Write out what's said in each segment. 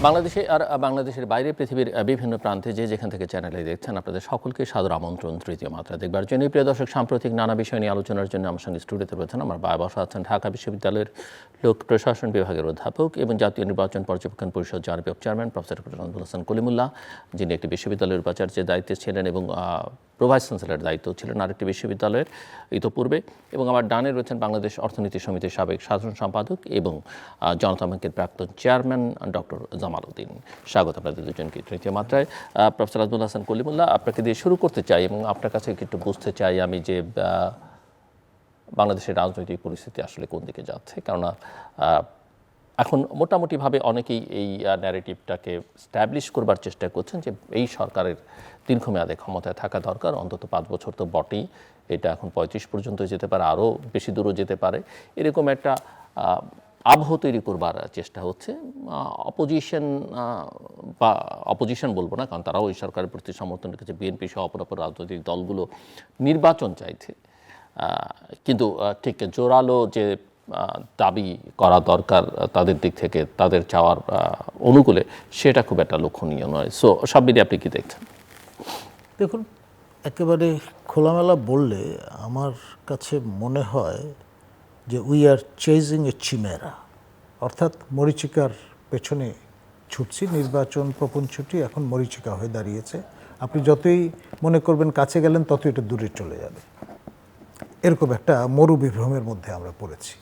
বাংলাদেশে আর বাংলাদেশের বাইরে পৃথিবীর বিভিন্ন প্রান্তে যে যেখান থেকে চ্যানেলে দেখছেন আপনাদের সকলকে সাদর আমন্ত্রণ তৃতীয় মাত্রা দেখবার জন্য। প্রিয় দর্শক, সাম্প্রতিক নানা বিষয় নিয়ে আলোচনার জন্য আমার সঙ্গে স্টুডিওতে রয়েছেন আমার বসা আছেন ঢাকা বিশ্ববিদ্যালয়ের লোক প্রশাসন বিভাগের অধ্যাপক এবং জাতীয় নির্বাচন পর্যবেক্ষণ পরিষদ জারবিয়ক চেয়ারম্যান প্রফেসর নাজমুল হাসান কলিমুল্লাহ, যিনি একটি বিশ্ববিদ্যালয়ের উপাচার্যের দায়িত্বে ছিলেন এবং প্রভাইস চ্যান্সেলরের দায়িত্ব ছিলেন আরেকটি বিশ্ববিদ্যালয়ের ইতোপূর্বে। এবং আমার ডানে রয়েছেন বাংলাদেশ অর্থনীতি সমিতির সাবেক সাধারণ সম্পাদক এবং জনতা ব্যাংকের প্রাক্তন চেয়ারম্যান ডক্টর জামাল উদ্দিন। স্বাগত আপনাদের দুজনকে তৃতীয় মাত্রায়। প্রফেসর নাজমুল হাসান কলিমুল্লাহ, আপনাকে দিয়ে শুরু করতে চাই এবং আপনার কাছে একটু বুঝতে চাই আমি যে বাংলাদেশের রাজনৈতিক পরিস্থিতি আসলে কোন দিকে যাচ্ছে। কেননা এখন মোটামুটিভাবে অনেকেই এই ন্যারেটিভটাকে স্ট্যাবলিশ করবার চেষ্টা করছেন যে এই সরকারের দীর্ঘমেয়াদে ক্ষমতায় থাকা দরকার, অন্তত 5 বছর তো বটেই, এটা এখন 35 পর্যন্ত যেতে পারে, আরও বেশি দূরও যেতে পারে, এরকম একটা আবহ তৈরি করবার চেষ্টা হচ্ছে। অপোজিশন বা অপোজিশন বলবো না, কারণ তারাও এই সরকারের প্রতি সমর্থন রেখেছে, বিএনপি সহ অপরাপর রাজনৈতিক দলগুলো নির্বাচন চাইছে, কিন্তু ঠিক জোরালো যে দাবি করা দরকার তাদের দিক থেকে তাদের চাওয়ার অনুকূলে, সেটা খুব একটা লক্ষণীয় নয়। সো সব মিলিয়ে আপনি কি দেখছেন? দেখুন, একেবারে খোলামেলা বললে আমার কাছে মনে হয় যে উই আর চেজিং এ চিমেরা, অর্থাৎ মরীচিকার পেছনে ছুটছি। নির্বাচন প্রপঞ্চটি এখন মরীচিকা হয়ে দাঁড়িয়েছে। আপনি যতই মনে করবেন কাছে গেলেন, ততই এটা দূরে চলে যাবে। এরকম একটা মরুবিভ্রমের মধ্যে আমরা পড়েছি।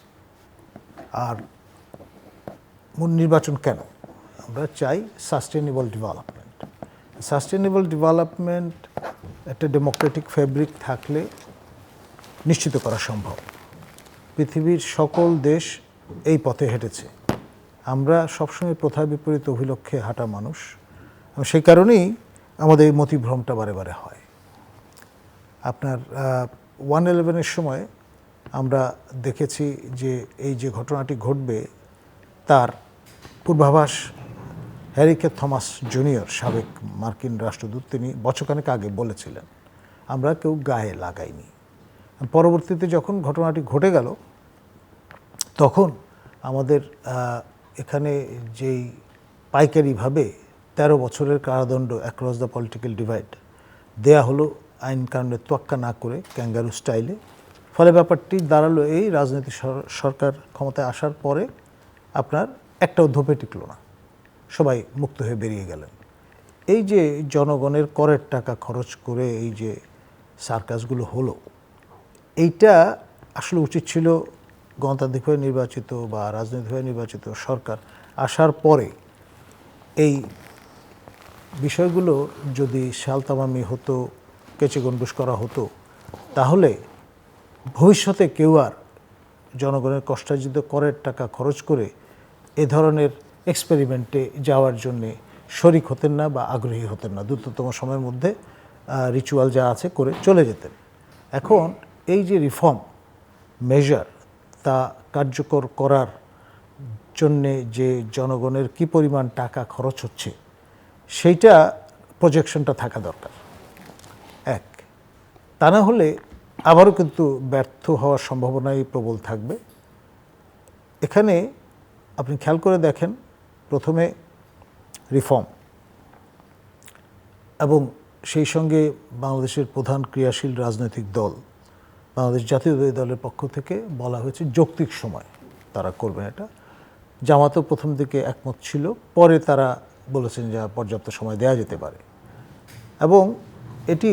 আর নির্বাচন কেন? আমরা চাই সাস্টেনেবল ডেভেলপমেন্ট। সাস্টেনেবল ডেভেলপমেন্ট একটা ডেমোক্রেটিক ফ্যাব্রিক থাকলে নিশ্চিত করা সম্ভব। পৃথিবীর সকল দেশ এই পথে হেঁটেছে। আমরা সবসময় প্রথা বিপরীত অভিলক্ষে হাঁটা মানুষ, সেই কারণেই আমাদের এই মতিভ্রমটা বারে বারে হয়। আপনার 1/11-এর সময় আমরা দেখেছি যে এই যে ঘটনাটি ঘটবে তার পূর্বাভাস হ্যারি কে থমাস জুনিয়র, সাবেক মার্কিন রাষ্ট্রদূত, তিনি বছরখানেক আগে বলেছিলেন। আমরা কেউ গায়ে লাগাইনি। পরবর্তীতে যখন ঘটনাটি ঘটে গেল, তখন আমাদের এখানে যেই পাইকারিভাবে 13 বছরের কারাদণ্ড অ্যাক্রস দ্য পলিটিক্যাল ডিভাইড দেয়া হলো আইন কানুনের তোয়াক্কা না করে, ক্যাঙ্গারু স্টাইলে। ফলে ব্যাপারটি দাঁড়ালো এই, রাজনৈতিক সরকার ক্ষমতায় আসার পরে আপনার একটাও ধোপে টিকল না, সবাই মুক্ত হয়ে বেরিয়ে গেলেন। এই যে জনগণের করের টাকা খরচ করে এই যে সার্কাসগুলো হলো, এইটা আসলে উচিত ছিল গণতান্ত্রিকভাবে নির্বাচিত বা রাজনৈতিকভাবে নির্বাচিত সরকার আসার পরে এই বিষয়গুলো যদি শালতামামি হতো, কেচে গণ্ডুস করা হতো, তাহলে ভবিষ্যতে কেউ আর জনগণের কষ্টার্জিত করের টাকা খরচ করে এ ধরনের এক্সপেরিমেন্টে যাওয়ার জন্যে শরিক হতেন না বা আগ্রহী হতেন না। দ্রুততম সময়ের মধ্যে রিচুয়াল যা আছে করে চলে যেতেন। এখন এই যে রিফর্ম মেজার, তা কার্যকর করার জন্যে যে জনগণের কী পরিমাণ টাকা খরচ হচ্ছে, সেইটা প্রজেকশনটা থাকা দরকার। এক, তা না হলে আবারও কিন্তু ব্যর্থ হওয়ার সম্ভাবনাই প্রবল থাকবে। এখানে আপনি খেয়াল করে দেখেন, প্রথমে রিফর্ম এবং সেই সঙ্গে বাংলাদেশের প্রধান ক্রিয়াশীল রাজনৈতিক দল বাংলাদেশ জাতীয়তাবাদী দলের পক্ষ থেকে বলা হয়েছে যৌক্তিক সময় তারা করবেন এটা। জামাতও প্রথম দিকে একমত ছিল, পরে তারা বলেছেন যে পর্যাপ্ত সময় দেওয়া যেতে পারে। এবং এটি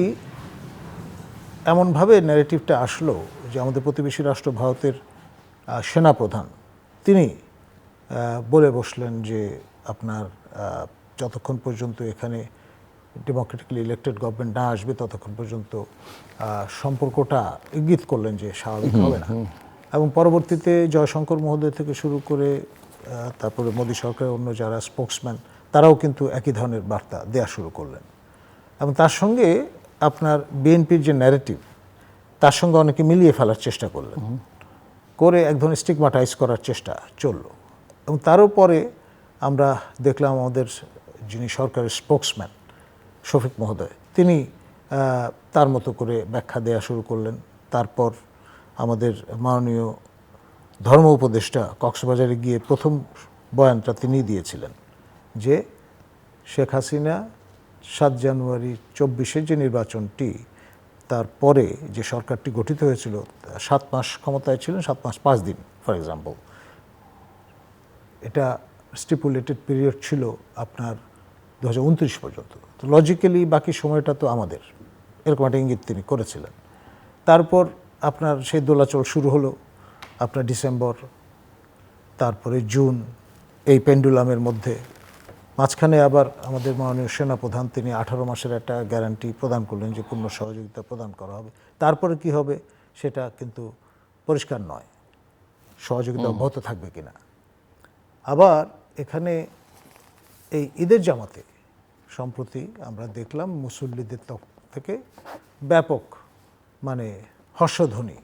এমনভাবে ন্যারেটিভটা আসলো যে আমাদের প্রতিবেশী রাষ্ট্র ভারতের সেনাপ্রধান তিনি বলে বসলেন যে আপনার যতক্ষণ পর্যন্ত এখানে ডেমোক্রেটিক্যালি ইলেক্টেড গভর্নমেন্ট না আসবে, ততক্ষণ পর্যন্ত সম্পর্কটা ইঙ্গিত করলেন যে স্বাভাবিক হবে না। এবং পরবর্তীতে জয়শঙ্কর মহোদয় থেকে শুরু করে তারপরে মোদী সরকারের অন্য যারা স্পোক্সম্যান, তারাও কিন্তু একই ধরনের বার্তা দেওয়া শুরু করলেন। এবং তার সঙ্গে আপনার বিএনপির যে ন্যারেটিভ, তার সঙ্গে অনেকে মিলিয়ে ফেলার চেষ্টা করলেন, করে এক ধরনের স্টিগমাটাইজ করার চেষ্টা চলল। এবং তারও পরে আমরা দেখলাম আমাদের যিনি সরকারের স্পোক্সম্যান শফিক মহোদয়, তিনি তার মতো করে ব্যাখ্যা দেওয়া শুরু করলেন। তারপর আমাদের মাননীয় ধর্ম উপদেষ্টা কক্সবাজারে গিয়ে প্রথম বয়ানটা তিনিই দিয়েছিলেন যে শেখ হাসিনা 7 জানুয়ারি 24-এর যে নির্বাচনটি, তারপরে যে সরকারটি গঠিত হয়েছিল 7 মাস ক্ষমতায় ছিলেন, 7 মাস 5 দিন ফর এক্সাম্পল, এটা স্টিপুলেটেড পিরিয়ড ছিল আপনার 2029 পর্যন্ত। তো লজিক্যালি বাকি সময়টা তো আমাদের, এরকম একটা ইঙ্গিত তিনি করেছিলেন। তারপর আপনার সেই দোলাচল শুরু হলো আপনার ডিসেম্বর, তারপরে জুন, এই পেন্ডুলামের মধ্যে মাঝখানে আবার আমাদের মাননীয় সেনাপ্রধান তিনি 18 মাসের একটা গ্যারান্টি প্রদান করলেন যে পূর্ণ সহযোগিতা প্রদান করা হবে। তারপরে কি হবে সেটা কিন্তু পরিষ্কার নয়, সহযোগিতা অব্যাহত থাকবে কিনা। আবার এখানে এই ঈদের জামাতে সম্প্রতি আমরা দেখলাম মুসল্লিদের থেকে ব্যাপক মানে হর্ষধ্বনি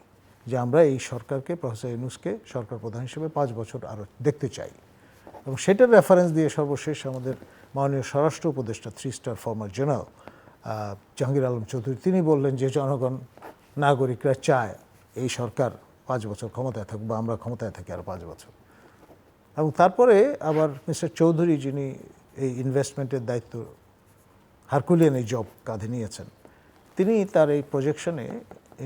যে আমরা এই সরকারকে, প্রফেসর ইউনূসকে সরকার প্রধান হিসেবে 5 বছর আরও দেখতে চাই। এবং সেটার রেফারেন্স দিয়ে সর্বশেষ আমাদের মাননীয় স্বরাষ্ট্র উপদেষ্টা 3 star former general Jahangir Alam Chowdhury তিনি বললেন যে জনগণ, নাগরিকরা চায় এই সরকার 5 বছর ক্ষমতায় থাকুক বা আমরা ক্ষমতায় থাকি আর 5 বছর। এবং তারপরে আবার মিস্টার চৌধুরী যিনি এই ইনভেস্টমেন্টের দায়িত্ব, হারকুলিয়ান এই জব কাঁধে নিয়েছেন, তিনি তার এই প্রজেকশনে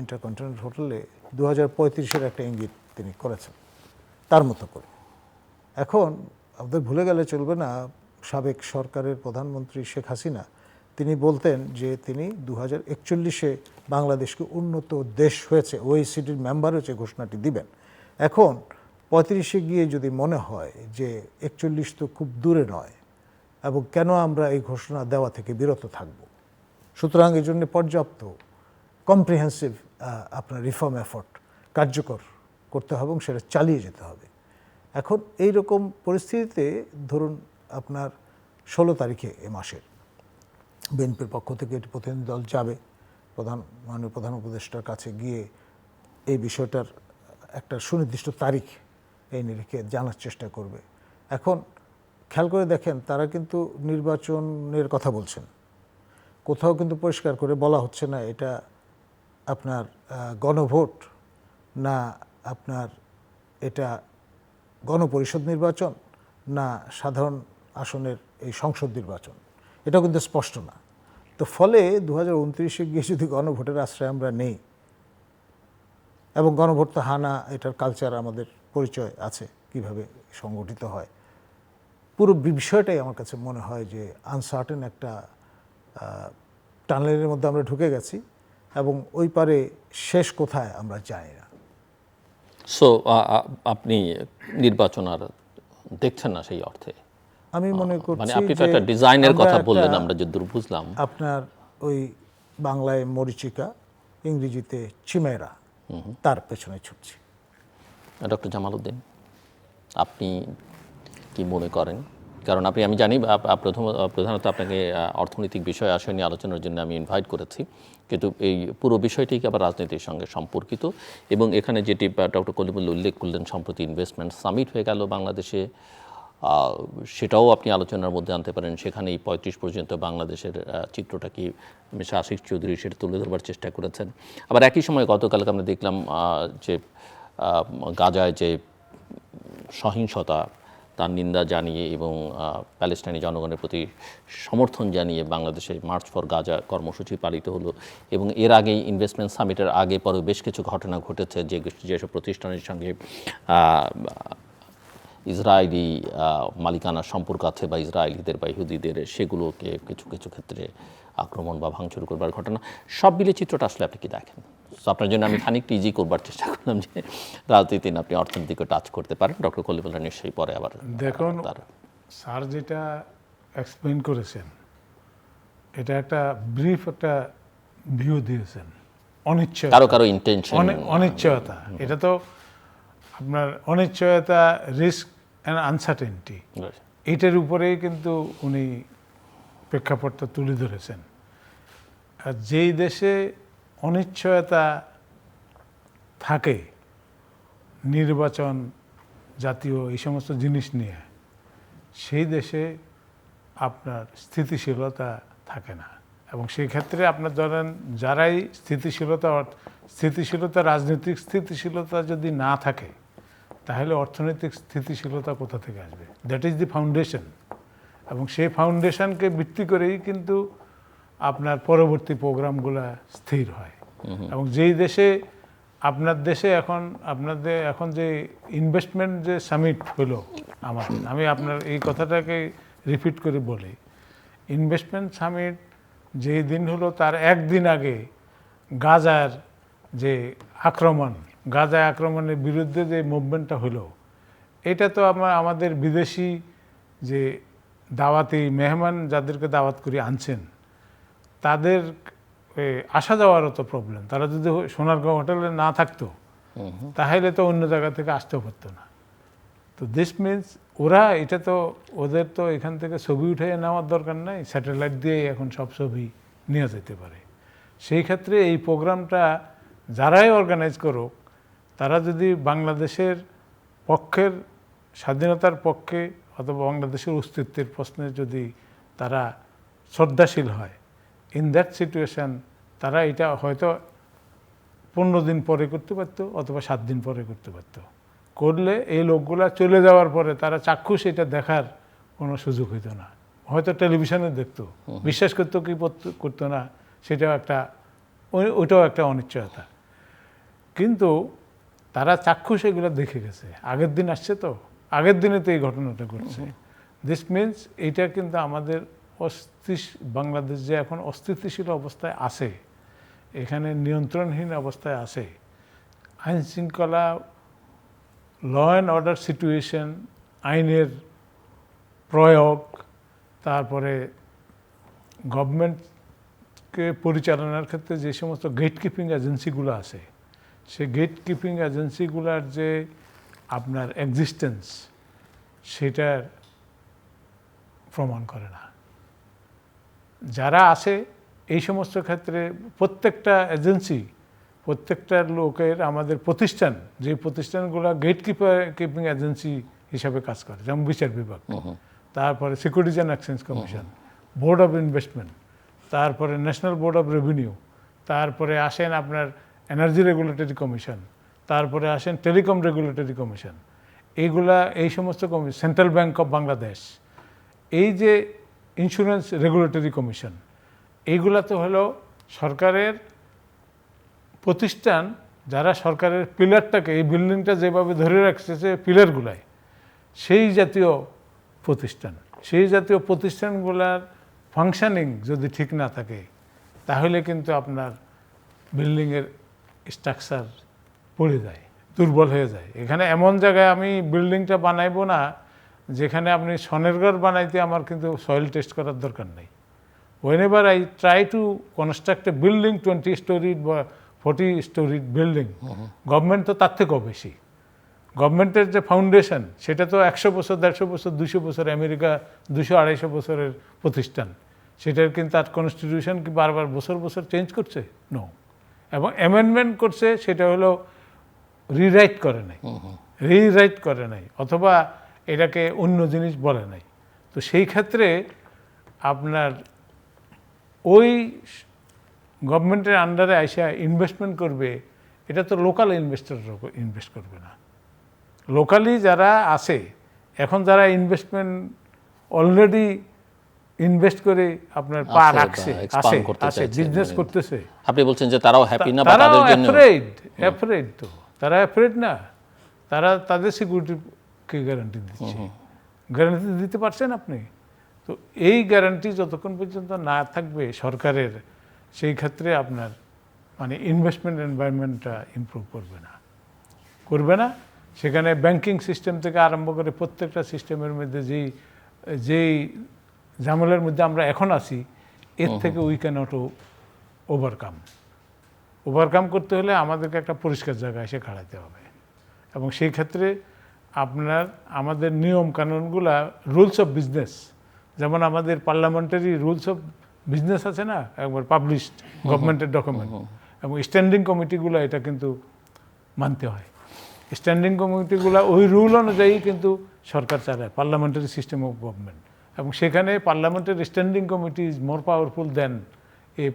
ইন্টারকন্টিনেন্টাল হোটেলে 2035-এর একটা ইঙ্গিত তিনি করেছেন তার মতো করে। এখন আমাদের ভুলে গেলে চলবে না, সাবেক সরকারের প্রধানমন্ত্রী শেখ হাসিনা তিনি বলতেন যে তিনি 2041-এ বাংলাদেশকে উন্নত দেশ হয়েছে, ওইসিডির মেম্বার হয়েছে ঘোষণাটি দিবেন। এখন 35-এ গিয়ে যদি মনে হয় যে 41 তো খুব দূরে নয় এবং কেন আমরা এই ঘোষণা দেওয়া থেকে বিরত থাকব, সুতরাং এই জন্য পর্যাপ্ত কম্প্রিহেন্সিভ আপনার রিফর্ম এফোর্ট কার্যকর করতে হবে এবং সেটা চালিয়ে যেতে হবে। এখন এই রকম পরিস্থিতিতে ধরুন আপনার 16 তারিখে এ মাসের বিএনপির পক্ষ থেকে একটি প্রতিনিধি দল যাবে মাননীয় প্রধান উপদেষ্টার কাছে, গিয়ে এই বিষয়টার একটা সুনির্দিষ্ট তারিখ এই নিরিখে জানার চেষ্টা করবে। এখন খেয়াল করে দেখেন তারা কিন্তু নির্বাচনের কথা বলছেন, কোথাও কিন্তু পরিষ্কার করে বলা হচ্ছে না এটা আপনার গণভোট না আপনার এটা গণপরিষদ নির্বাচন না সাধারণ আসনের এই সংসদ নির্বাচন, এটাও কিন্তু স্পষ্ট না। তো ফলে 2029-এ গিয়ে যদি গণভোটের আশ্রয় আমরা নেই, এবং গণভোট তো হানা, এটার কালচার আমাদের পরিচয় আছে কিভাবে সংগঠিত হয়, পুরো বিষয়টাই আমার কাছে মনে হয় যে আনসার্টেন একটা টানেলের মধ্যে আমরা ঢুকে গেছি এবং ওই পারে শেষ কোথায় আমরা জানি না। সো আপনি নির্বাচন আর দেখছেন না সেই অর্থে? আমি মনে করছি মানে আপনি তো একটা ডিজাইনের কথা বললেন, আমরা যতদূর বুঝলাম আপনার ওই বাংলায় মরিচিকা, ইংরেজিতে চিমেরা, তার পেছনে ছুটছি। ডক্টর জামাল উদ্দিন, আপনি কি মনে করেন? কারণ আমি জানি প্রধানত আপনাকে অর্থনৈতিক বিষয় আসেনি আলোচনার জন্য আমি ইনভাইট করেছি, কিন্তু এই পুরো বিষয়টি আবার রাজনীতির সঙ্গে সম্পর্কিত। এবং এখানে যেটি ডক্টর কলিমুল্লাহ উল্লেখ করলেন, সম্প্রতি ইনভেস্টমেন্ট সামিট হয়ে গেল বাংলাদেশে, সেটাও আপনি আলোচনার মধ্যে আনতে পারেন। সেখানেই 35 পর্যন্ত বাংলাদেশের চিত্রটা কি মিস্টার আশিক চৌধুরী সেটা তুলে ধরবার চেষ্টা করেছেন। আবার একই সময় গতকালকে আমরা দেখলাম যে গাজায় যে সহিংসতা, তার নিন্দা জানিয়ে এবং প্যালেস্টাইনি জনগণের প্রতি সমর্থন জানিয়ে বাংলাদেশে মার্চ ফর গাজা কর্মসূচি পালিত হলো। এবং এর আগেই ইনভেস্টমেন্ট সামিটের আগে পরে বেশ কিছু ঘটনা ঘটেছে যেসব প্রতিষ্ঠানের সঙ্গে ইসরায়েলি মালিকানার সম্পর্ক আছে বা ইসরায়েলিদের বা ইহুদিদের, সেগুলোকে কিছু কিছু ক্ষেত্রে আক্রমণ বা ভাঙচুর করবার ঘটনা, সব মিলে চিত্রটা আসলে আপনি কি দেখেন? তো আপনার জন্য আমি খানিকটা ইজি করবার চেষ্টা করলাম যে রাজনীতি আপনি অর্থনীতিকে টাচ করতে পারেন। ডক্টর কলিমুল্লাহ নিশ্চয়ই পরে আবার দেখুন, স্যার যেটা এক্সপ্লেন করেছেন এটা একটা ব্রিফ একটা ভিউ দিয়েছেন। অনিশ্চয়তা, কারো ইন্টেনশন, অনিশ্চয়তা, এটা তো আপনার অনিশ্চয়তা, রিস্ক অ্যান্ড আনসার্টেনটি, এইটার উপরেই কিন্তু উনি প্রেক্ষাপটটা তুলে ধরেছেন। আর যেই দেশে অনিশ্চয়তা থাকে, নির্বাচন জাতীয় এই সমস্ত জিনিস নিয়ে, সেই দেশে আপনার স্থিতিশীলতা থাকে না। এবং সেই ক্ষেত্রে আপনার ধরেন যারাই স্থিতিশীলতা রাজনৈতিক স্থিতিশীলতা যদি না থাকে, তাহলে অর্থনৈতিক স্থিতিশীলতা কোথা থেকে আসবে? That is the foundation. এবং সেই ফাউন্ডেশনকে ভিত্তি করেই কিন্তু আপনার পরবর্তী প্রোগ্রামগুলো স্থির হয়। এবং যেই দেশে আপনার দেশে আপনাদের এখন যে ইনভেস্টমেন্ট যে সামিট হলো আমি আপনার এই কথাটাকে রিপিট করে বলি, ইনভেস্টমেন্ট সামিট যেই দিন হলো তার একদিন আগে গাজার যে গাজা আক্রমণের বিরুদ্ধে যে মুভমেন্টটা হলো, এটা তো আমাদের বিদেশি যে দাওয়াতি মেহমান যাদেরকে দাওয়াত করে আনছেন তাদের আসা যাওয়ারও তো প্রবলেম। তারা যদি সোনারগাঁও হোটেলে না থাকতো তাহলে তো অন্য জায়গা থেকে আসতেও পারতো না। তো দিস মিনস এটা তো ওদের তো এখান থেকে ছবি উঠে নেওয়ার দরকার নাই, স্যাটেলাইট দিয়ে এখন সব ছবি নিয়ে যেতে পারে। সেই ক্ষেত্রে এই প্রোগ্রামটা যারাই অর্গানাইজ করুক তারা যদি বাংলাদেশের পক্ষের স্বাধীনতার পক্ষে অথবা বাংলাদেশের অস্তিত্বের প্রশ্নে যদি তারা শ্রদ্ধাশীল হয়, ইন দ্যাট সিচুয়েশান তারা এটা হয়তো 15 দিন পরে করতে পারতো অথবা 7 দিন পরে করতে পারতো। করলে এই লোকগুলা চলে যাওয়ার পরে তারা চাক্ষুষ এটা দেখার কোনো সুযোগ হইতো না, হয়তো টেলিভিশনে দেখতো, বিশ্বাস করতো কি করতো না ওইটাও একটা অনিশ্চয়তা। কিন্তু তারা চাক্ষুষ এগুলো দেখে গেছে, আগের দিন আসছে তো, আগের দিনে তো এই ঘটনাটা ঘটছে। দিস মিনস এইটা কিন্তু আমাদের বাংলাদেশ যে এখন অস্থিতিশীল অবস্থায় আছে, এখানে নিয়ন্ত্রণহীন অবস্থায় আছে, আইন শৃঙ্খলা ল অ্যান্ড অর্ডার সিচুয়েশন, আইনের প্রয়োগ, তারপরে গভর্নমেন্টকে পরিচালনার ক্ষেত্রে যে সমস্ত গেট কিপিং এজেন্সিগুলো আছে, সেই গেট কিপিং এজেন্সিগুলোর যে আপনার এক্সিস্টেন্স সেটার প্রমাণ করে না। যারা আছে এই সমস্ত ক্ষেত্রে প্রত্যেকটা এজেন্সি, প্রত্যেকটা লোকের আমাদের প্রতিষ্ঠান, যে প্রতিষ্ঠানগুলো গেট কিপিং এজেন্সি হিসাবে কাজ করে, যেমন বিচার বিভাগ, তারপরে securities and exchange commission, board of investment, তারপরে ন্যাশনাল বোর্ড অফ রেভিনিউ, তারপরে আসেন আপনার এনার্জি রেগুলেটরি কমিশন, তারপরে আসেন টেলিকম রেগুলেটরি কমিশন, এই সমস্ত commission, central bank of Bangladesh, এই যে ইন্স্যুরেন্স রেগুলেটরি কমিশন, এইগুলা তো হলো সরকারের প্রতিষ্ঠান, যারা সরকারের পিলারটাকে, এই বিল্ডিংটা যেভাবে ধরে রাখছে পিলারগুলায়, সেই জাতীয় প্রতিষ্ঠান, সেই জাতীয় প্রতিষ্ঠানগুলার ফাংশনিং যদি ঠিক না থাকে তাহলে কিন্তু আপনার বিল্ডিংয়ের স্ট্রাকচার পড়ে যায়, দুর্বল হয়ে যায়। এখানে এমন জায়গায় আমি বিল্ডিংটা বানাইবো না যেখানে আপনি সনের ঘর বানাইতে আমার কিন্তু সয়েল টেস্ট করার দরকার নেই। whenever I try to construct a building 20 storied বা 40 storied building, গভর্নমেন্ট তো তার থেকেও বেশি, গভর্নমেন্টের যে ফাউন্ডেশন সেটা তো 100 বছর 150 বছর 200 বছর, আমেরিকা 200-250 বছরের প্রতিষ্ঠান, সেটার কিন্তু তার কনস্টিটিউশন কি বারবার বছর বছর চেঞ্জ করছে? নো। এবং অ্যামেন্ডমেন্ট করছে, সেটা হলো রিরাইট করে নাই অথবা এটাকে অন্য জিনিস বলে নাই। তো সেই ক্ষেত্রে আপনার ওই গভর্নমেন্টের আন্ডারে আইসা ইনভেস্টমেন্ট করবে, এটা তো লোকাল ইনভেস্টররা ইনভেস্ট করবে না। লোকালি যারা আছে এখন, যারা ইনভেস্টমেন্ট অলরেডি ইনভেস্ট করে আপনার পা রাখছে, আছে বিজনেস করতেছে, আপনি বলছেন যে তারাও হ্যাপি না, তারাও অ্যাফ্রেড তো, তারা অ্যাফ্রেড না, তারা তাদের সিকিউরিটিকে গ্যারান্টি দিচ্ছে, গ্যারান্টি দিতে পারছেন আপনি? তো এই গ্যারান্টি যতক্ষণ পর্যন্ত না থাকবে সরকারের, সেই ক্ষেত্রে আপনার মানে ইনভেস্টমেন্ট এনভায়রনমেন্টটা ইমপ্রুভ করবে না। সেখানে ব্যাংকিং সিস্টেম থেকে আরম্ভ করে প্রত্যেকটা সিস্টেমের মধ্যে যেই ঝামেলার মধ্যে আমরা এখন আছি, এর থেকে উই ক্যানট ওভারকাম করতে হলে আমাদেরকে একটা পরিষ্কার জায়গায় এসে খাড়াতে হবে। এবং সেই ক্ষেত্রে আমাদের নিয়ম কানুনগুলা, রুলস অফ বিজনেস, যেমন আমাদের পার্লামেন্টারি রুলস অফ বিজনেস আছে না, একবার পাবলিশড গভর্নমেন্টের ডকুমেন্ট, এবং স্ট্যান্ডিং কমিটিগুলো এটা কিন্তু মানতে হয়। স্ট্যান্ডিং কমিটিগুলো ওই রুল অনুযায়ী কিন্তু সরকার চালায়, পার্লামেন্টারি সিস্টেম অফ গভর্নমেন্ট। এবং সেখানে পার্লামেন্টের standing committee is more powerful than a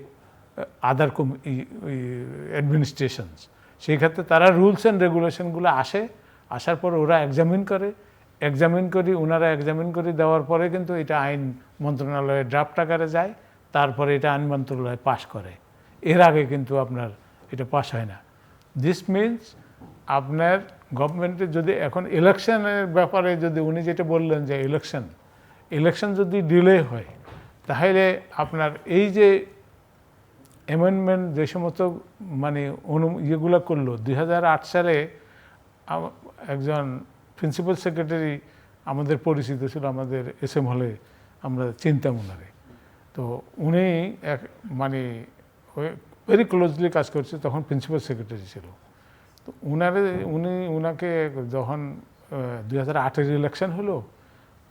other administrations. সেই ক্ষেত্রে তারা রুলস অ্যান্ড রেগুলেশনগুলো আসার পর ওরা এক্সামিন করে, এক্সামিন করি, ওনারা এক্সামিন করে দেওয়ার পরে কিন্তু এটা আইন মন্ত্রণালয়ে ড্রাফট আকারে যায়, তারপরে এটা আইন মন্ত্রণালয় পাস করে। এর আগে কিন্তু আপনার এটা পাস হয় না। দিস মিনস আপনার গভর্নমেন্টের যদি এখন ইলেকশনের ব্যাপারে যদি উনি যেটা বললেন যে ইলেকশন যদি ডিলে হয়, তাহলে আপনার এই যে অ্যামেন্ডমেন্ট যে সমস্ত মানে ইয়েগুলো করলো 2008 সালে একজন প্রিন্সিপাল সেক্রেটারি আমাদের পরিচিত ছিল, আমাদের SM হলে আমরা চিনতাম ওনারে। তো উনি মানে ভেরি ক্লোজলি কাজ করছে, তখন প্রিন্সিপাল সেক্রেটারি ছিল। তো উনাকে যখন 2008-এর ইলেকশন হলো,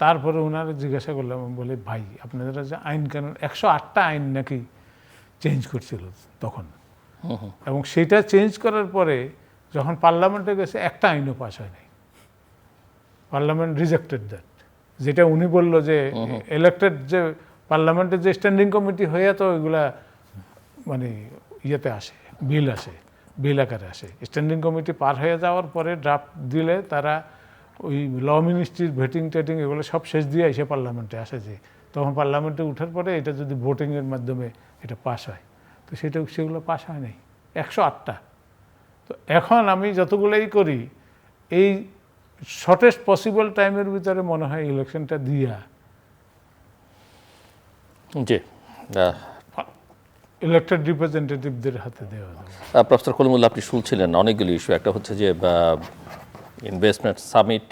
তারপরে ওনারা জিজ্ঞাসা করলাম, বলে ভাই আপনারা যে আইন কানুন 108টা আইন নাকি চেঞ্জ করছিল তখন, এবং সেটা চেঞ্জ করার পরে যখন পার্লামেন্টে গেছে একটা আইনও পাস হয় নাই। Parliament rejected that. যেটা উনি বললো যে ইলেক্টেড যে পার্লামেন্টের যে স্ট্যান্ডিং কমিটি হয়ে তো ওইগুলা মানে ইয়েতে আসে, বিল আকারে আসে। স্ট্যান্ডিং কমিটি পার হয়ে যাওয়ার পরে ড্রাফট দিলে তারা ওই ল মিনিস্ট্রির ভেটিং টেটিং এগুলো সব শেষ দিয়ে এসে পার্লামেন্টে আসে, যে তখন পার্লামেন্টে উঠার পরে এটা যদি ভোটিংয়ের মাধ্যমে এটা পাস হয়, তো সেগুলো পাস হয় নাই 108টা। তো এখন আমি যতগুলোই করি এই শর্টেস্ট পসিবল টাইমের ভিতরে মনে হয় ইলেকশনটা দিয়া জি ইলেক্টেড রিপ্রেজেন্টেটিভদের হাতে দেওয়া যাবে। প্রফেসর কলিমুল্লাহ, আপনি শুনছিলেন অনেকগুলি ইস্যু। একটা হচ্ছে যে ইনভেস্টমেন্ট সামিট,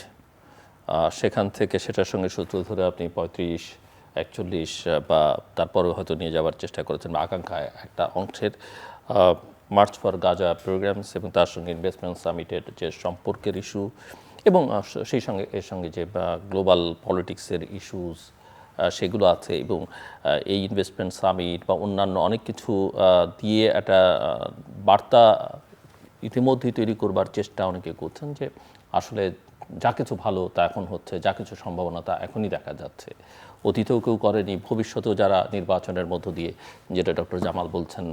সেখান থেকে সেটার সঙ্গে সূত্র ধরে আপনি 35, 41 বা তারপরে হয়তো নিয়ে যাওয়ার চেষ্টা করেছেন, বা আকাঙ্ক্ষা একটা অংশের মার্চ ফর গাজা প্রোগ্রামস এবং তার সঙ্গে ইনভেস্টমেন্ট সামিটের যে সম্পর্কের ইস্যু, এবং সেই সঙ্গে এর সঙ্গে যে গ্লোবাল পলিটিক্সের ইস্যুস সেগুলো আছে, এবং এই ইনভেস্টমেন্ট সামিট বা অন্যান্য অনেক কিছু দিয়ে একটা বার্তা ইতিমধ্যেই তৈরি করবার চেষ্টা অনেকে করছেন যে আসলে যা কিছু ভালো তা এখন হচ্ছে, যা কিছু সম্ভাবনা তা এখনই দেখা যাচ্ছে। অতীতেও কেউ করেনি, ভবিষ্যতেও যারা নির্বাচনের মধ্য দিয়ে, যেটা ডক্টর জামাল বলছেন,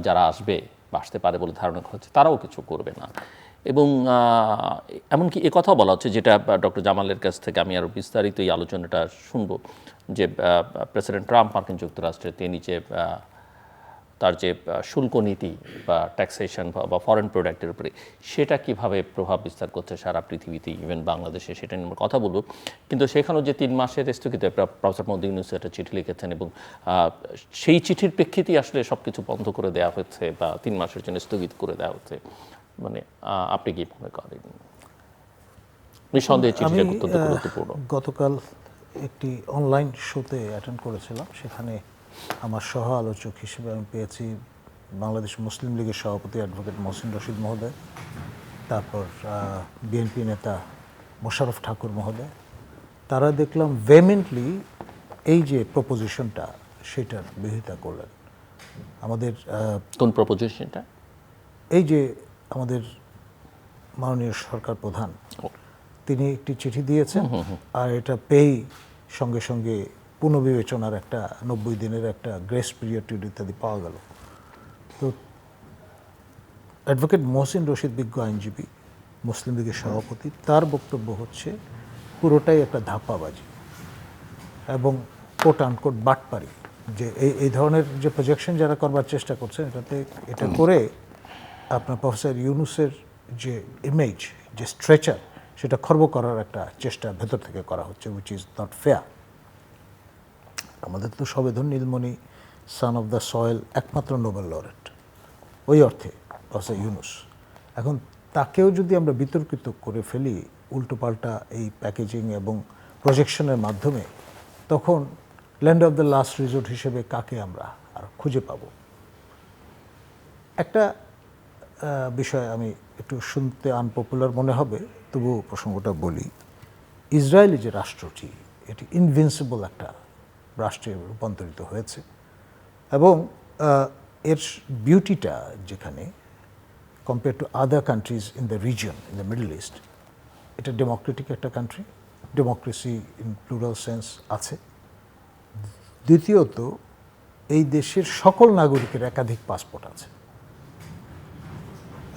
যারা আসবে বা আসতে পারে বলে ধারণা করা হচ্ছে, তারাও কিছু করবে না। এবং এমনকি এ কথাও বলা হচ্ছে, যেটা ডক্টর জামালের কাছ থেকে আমি আরও বিস্তারিত এই আলোচনাটা শুনবো, যে প্রেসিডেন্ট ট্রাম্প মার্কিন যুক্তরাষ্ট্রের তিনি যে তার যে শুল্ক নীতি বা ট্যাক্সেশন বা ফরেন প্রোডাক্টের উপরে, সেটা কিভাবে প্রভাব বিস্তার করছে সারা পৃথিবীতে, ইভেন বাংলাদেশে, সেটা নিয়ে আমরা কথা বলবো। কিন্তু সেখানেও যে 3 মাসের স্থগিত, প্রফেসর মোহাম্মদ ইউনূস একটা চিঠি লিখেছেন, এবং সেই চিঠির প্রেক্ষিতেই আসলে সব কিছু বন্ধ করে দেওয়া হচ্ছে বা 3 মাসের জন্য স্থগিত করে দেওয়া হচ্ছে। মানে আপনি কি মনে করেন? নিঃসন্দেহে চিঠিটা অত্যন্ত গুরুত্বপূর্ণ। গতকাল একটি অনলাইন শোতে অ্যাটেন্ড করেছিলাম, সেখানে আমার সহ আলোচক হিসেবে আমি পেয়েছি বাংলাদেশ মুসলিম লীগের সভাপতি অ্যাডভোকেট মহসিন রশিদ মহোদয়, তারপর বিএনপি নেতা মোশাররফ ঠাকুর মহোদয়। তারা দেখলাম ভেহেমেন্টলি এই যে প্রপোজিশনটা সেটার বিরোধিতা করলেন। আমাদের কোন প্রপোজিশনটা? এই যে আমাদের মাননীয় সরকার প্রধান, তিনি একটি চিঠি দিয়েছেন, আর এটা পেয়েই সঙ্গে সঙ্গে পুনর্বিবেচনার একটা 90 দিনের একটা গ্রেস পিরিয়ড ইত্যাদি পাওয়া গেল। তো অ্যাডভোকেট মহসিন রশিদ, বিজ্ঞ আইনজীবী, মুসলিম লীগের সভাপতি, তার বক্তব্য হচ্ছে পুরোটাই একটা ধাপ্পাবাজি এবং কোট আনকোট বাটপারি, যে এই ধরনের যে প্রজেকশন যারা করবার চেষ্টা করছেন, এটা করে আপনার প্রফেসর ইউনূসের যে ইমেজ, যে স্ট্রেচার, সেটা খর্ব করার একটা চেষ্টা ভেতর থেকে করা হচ্ছে, উইচ ইজ নট ফেয়ার। আমাদের তো সবেধন নীলমণি, সান অফ দ্য সয়েল, একমাত্র নোবেল লরেট ওই অর্থে প্রফেসর ইউনূস। এখন তাকেও যদি আমরা বিতর্কিত করে ফেলি উল্টোপাল্টা এই প্যাকেজিং এবং প্রজেকশনের মাধ্যমে, তখন land of the last resort হিসেবে কাকে আমরা আর খুঁজে পাব? একটা বিষয় আমি একটু শুনতে আনপপুলার মনে হবে, তবুও প্রসঙ্গটা বলি। ইসরায়েলি যে রাষ্ট্রটি, এটি ইনভিনসিবল একটা রাষ্ট্রে রূপান্তরিত হয়েছে, এবং এর বিউটিটা যেখানে compare to other countries in the reason, in the middle east, এটা ডেমোক্রেটিক একটা country, democracy in plural sense আছে। দ্বিতীয়ত, এই দেশের সকল নাগরিকের একাধিক পাসপোর্ট আছে,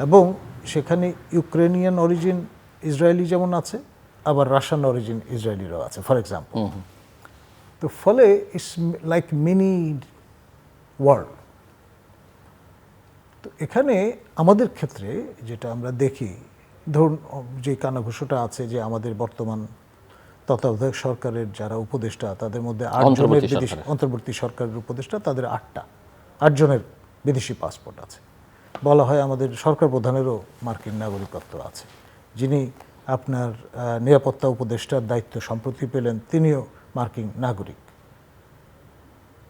এবং সেখানে ইউক্রেনিয়ান অরিজিন ইসরায়েলি যেমন আছে, আবার রাশিয়ান অরিজিন ইসরায়েলিরাও আছে ফর এক্সাম্পল। তো ফলে ইটস লাইক মিনি ওয়ার্ল্ড। তো এখানে আমাদের ক্ষেত্রে যেটা আমরা দেখি, ধরুন যে কানাঘুষোটা আছে যে আমাদের বর্তমান তত্ত্বাবধায়ক সরকারের যারা উপদেষ্টা তাদের মধ্যে 8 জনের বিদেশি, অন্তর্বর্তী সরকারের উপদেষ্টা তাদের 8 জনের বিদেশি পাসপোর্ট আছে। বলা হয় আমাদের সরকার প্রধানেরও মার্কিন নাগরিকত্ব আছে। যিনি আপনার নিরাপত্তা উপদেষ্টার দায়িত্ব সম্প্রতি পেলেন তিনিও মার্কিন নাগরিক।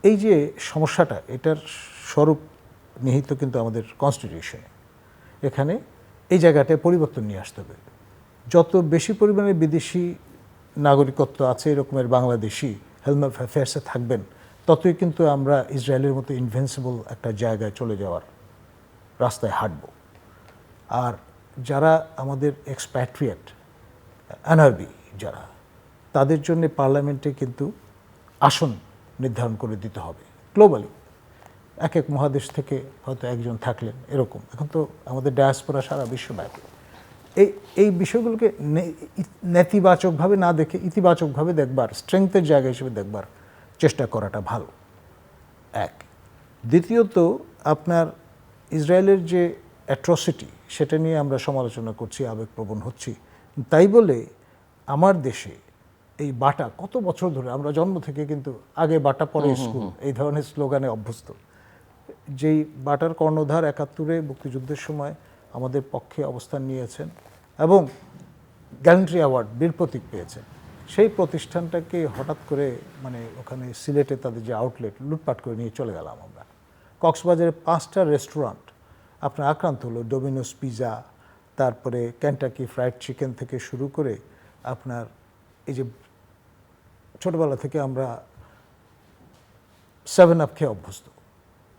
এই যে সমস্যাটা, এটার স্বরূপ নিহিত কিন্তু আমাদের কনস্টিটিউশনে। এখানে এই জায়গাটায় পরিবর্তন নিয়ে আসতে হবে। যত বেশি পরিমাণে বিদেশি নাগরিকত্ব আছে এরকমের বাংলাদেশি হেলথ অ্যাফেয়ার্সে থাকবেন, ততই কিন্তু আমরা ইসরায়েলের মতো ইনভেন্সিবল একটা জায়গায় চলে যাওয়ার রাস্তায় হাঁটব। আর যারা আমাদের এক্সপ্যাট্রিয়েট এনআরবি যারা, তাদের জন্য পার্লামেন্টে কিন্তু আসন নির্ধারণ করে দিতে হবে গ্লোবালি। এক এক মহাদেশ থেকে হয়তো একজন থাকলেন এরকম। এখন তো আমাদের ডায়াসপোরা সারা বিশ্বব্যাপী। এই বিষয়গুলোকে নেতিবাচকভাবে না দেখে ইতিবাচকভাবে দেখবার, স্ট্রেংথের জায়গা হিসেবে দেখবার চেষ্টা করাটা ভালো। এক। দ্বিতীয়ত, আপনার ইসরায়েলের যে অ্যাট্রসিটি সেটা নিয়ে আমরা সমালোচনা করছি, আবেগপ্রবণ হচ্ছি। তাই বলে আমার দেশে এই বাটা কত বছর ধরে, আমরা জন্ম থেকে কিন্তু আগে বাটা পরে স্কুল এই ধরনের স্লোগানে অভ্যস্ত। যেই বাটার কর্ণধার ৭১-এ মুক্তিযুদ্ধের সময় আমাদের পক্ষে অবস্থান নিয়েছেন এবং গ্যালেন্ট্রি অ্যাওয়ার্ড, বীর প্রতীক পেয়েছেন, সেই প্রতিষ্ঠানটাকে হঠাৎ করে মানে ওখানে সিলেটে তাদের যে আউটলেট লুটপাট করে নিয়ে চলে গেলাম আমরা। কক্সবাজারে 5টা রেস্টুরেন্ট আপনার আক্রান্ত হলো, ডোমিনোস পিজা, তারপরে কেন্টাকি ফ্রাইড চিকেন থেকে শুরু করে আপনার এই যে ছোটবেলা থেকে আমরা 7 আপ খেয়ে অভ্যস্ত,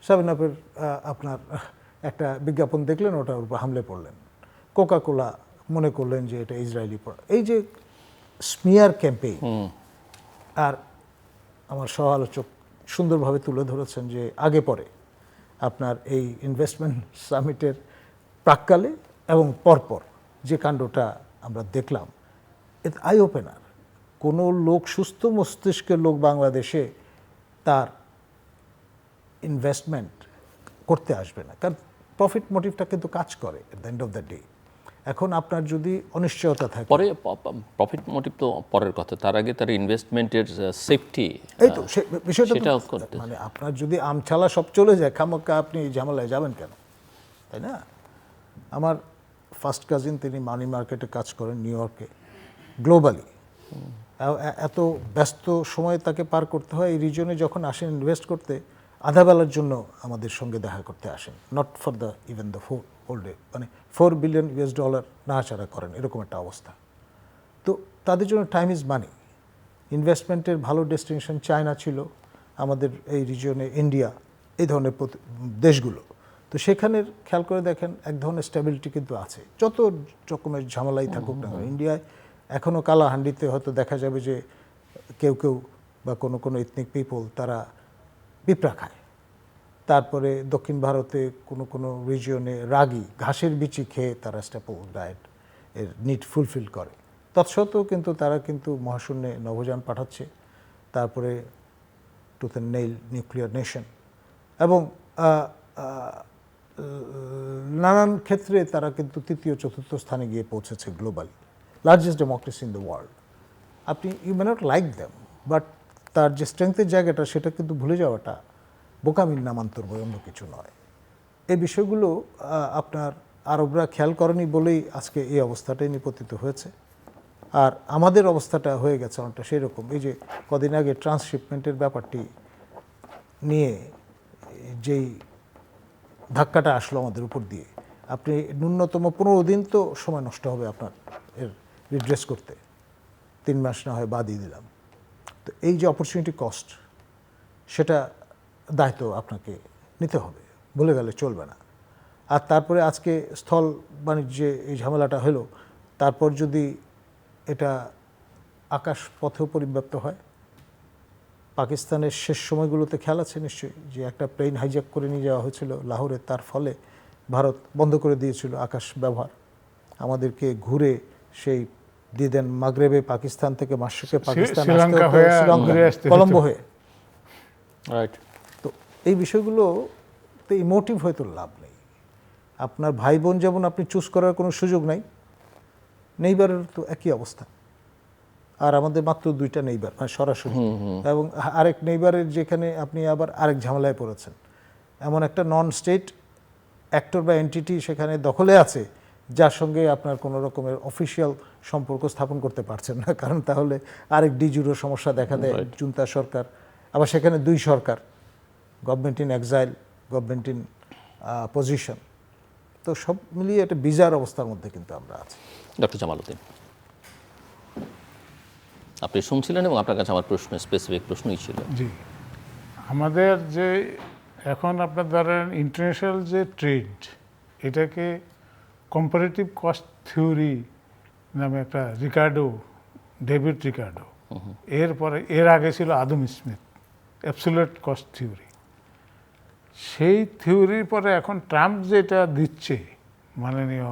7 আপের আপনার একটা বিজ্ঞাপন দেখলেন, ওটার উপর হামলে পড়লেন। কোকা কোলা মনে করলেন যে এটা ইসরায়েলি। এই যে স্মিয়ার ক্যাম্পেইন, আর আমার সহ আলোচক সুন্দরভাবে তুলে ধরেছেন যে আগে পরে আপনার এই ইনভেস্টমেন্ট সামিটের প্রাক্কালে এবং পরপর যে কাণ্ডটা আমরা দেখলাম, এটা আই ওপেনার। কোনো লোক, সুস্থ মস্তিষ্কের লোক বাংলাদেশে তার ইনভেস্টমেন্ট করতে আসবে না, কারণ প্রফিট মোটিভটা কিন্তু কাজ করে at the end of the day. এখন আপনার যদি অনিশ্চয়তা থাকে, পরে প্রফিট মোটিভ তো পরের কথা, তার আগে তার ইনভেস্টমেন্টের সেফটি, এই তো বিষয়টা মানে আপনার যদি আমছালা সব চলে যায়, খামোকা আপনি ঝামেলায় যাবেন কেন, তাই না? আমার ফার্স্ট কাজিন, তিনি মানি মার্কেটে কাজ করেন নিউ ইয়র্কে, গ্লোবালি। এত ব্যস্ত সময় তাকে পার করতে হয় এই রিজনে, যখন আসেন ইনভেস্ট করতে আধা বেলার জন্য আমাদের সঙ্গে দেখা করতে আসেন, not for the even the whole day, মানে $4 বিলিয়ন নাড়াচাড়া করেন, এরকম একটা অবস্থা। তো তাদের জন্য টাইম ইজ মানি। ইনভেস্টমেন্টের ভালো ডেস্টিনেশন চায়না ছিল, আমাদের এই রিজিয়নে ইন্ডিয়া, এই ধরনের দেশগুলো। তো সেখানের খেয়াল করে দেখেন এক ধরনের স্টেবিলিটি কিন্তু আছে, যত রকমের ঝামেলাই থাকুক না। ইন্ডিয়ায় এখনও কালাহান্ডিতে হয়তো দেখা যাবে যে কেউ বা কোনো ইথনিক পিপল তারা পিঁপড়া খায়। তারপরে দক্ষিণ ভারতে কোনো রিজিয়নে রাগি, ঘাসের বিচি খেয়ে তারা স্ট্যাপল ডায়েট এর নিড ফুলফিল করে। তৎসত্ত্বেও কিন্তু তারা কিন্তু মহাশূন্যে নভোযান পাঠাচ্ছে, তারপরে tooth and nail nuclear nation, এবং নানান ক্ষেত্রে তারা কিন্তু তৃতীয় চতুর্থ স্থানে গিয়ে পৌঁছেছে globally, largest democracy in the world. আপনি you may not like them, but তার যে স্ট্রেংথের জায়গাটা সেটা কিন্তু ভুলে যাওয়াটা বোকামির নামান্তর বই, অন্য কিছু নয়। এই বিষয়গুলো আপনার আরবরা খেয়াল করেনি বলেই আজকে এই অবস্থাটাই নিপতিত হয়েছে। আর আমাদের অবস্থাটা হয়ে গেছে অনেকটা সেই রকম। এই যে কদিন আগে ট্রান্সশিপমেন্টের ব্যাপারটি নিয়ে যেই ধাক্কাটা আসলো আমাদের উপর দিয়ে, আপনি ন্যূনতম 15 দিন তো সময় নষ্ট হবে আপনার এর রিড্রেস করতে, 3 মাস না হয় বাদই দিলাম। তো এই যে অপরচুনিটি কস্ট, সেটা দায়িত্ব আপনাকে নিতে হবে, ভুলে গেলে চলবে না। আর তারপরে আজকে স্থল বাণিজ্যে এই ঝামেলাটা হলো, তারপর যদি এটা আকাশ পথেও পরিব্যাপ্ত হয়, পাকিস্তানের শেষ সময়গুলোতে খেয়াল আছে নিশ্চয়ই যে একটা প্লেন হাইজ্যাক করে নিয়ে যাওয়া হয়েছিল লাহোরে, তার ফলে ভারত বন্ধ করে দিয়েছিল আকাশ ব্যবহার। আমাদেরকে ঘুরে সেই দিয়ে দেন মাগরেবে পাকিস্তান থেকে মাশরিকে পাকিস্তান শ্রীলঙ্কা হয়ে ঘুরে আসতে হতো। কলম্বো হয়ে। রাইট। তো এই বিষয়গুলো তো ইমোটিভ হয়তো লাভ নেই। আপনার ভাই বোন যেমন আপনি চুজ করার কোনো সুযোগ নাই, নেইবারের তো একই অবস্থা। আর আমাদের মাত্র 2টা নেইবার, মানে সরাসরি, এবং আরেক নেইবারের যেখানে আপনি আবার আরেক ঝামেলায় পড়েছেন। এমন একটা নন স্টেট অ্যাক্টর বা এন্টিটি সেখানে দখলে আছে, যার সঙ্গে আপনার কোনো রকমের অফিসিয়াল সম্পর্ক স্থাপন করতে পারছেন না, কারণ তাহলে আরেক ডিজুরো সমস্যা দেখা দেয়। জুন্তা সরকার, আবার সেখানে 2 সরকার, government in exile, government in position. তো সব মিলিয়ে একটা বিজার অবস্থার মধ্যে কিন্তু আমরা আছি। ডক্টর জামাল উদ্দিন, আপনি শুনছিলেন এবং আপনার কাছে আমার প্রশ্ন স্পেসিফিক প্রশ্নই ছিল। জি, আমাদের যে এখন আপনার ধরেন ইন্টারন্যাশনাল যে ট্রেড, এটাকে কম্পারেটিভ কস্ট থিওরি নামে একটা ডেভিড রিকার্ডো, এর আগে ছিল আদম স্মিথ, অ্যাবসোলিউট কস্ট থিওরি। সেই থিওরির পরে এখন ট্রাম্প যেটা দিচ্ছে, মাননীয়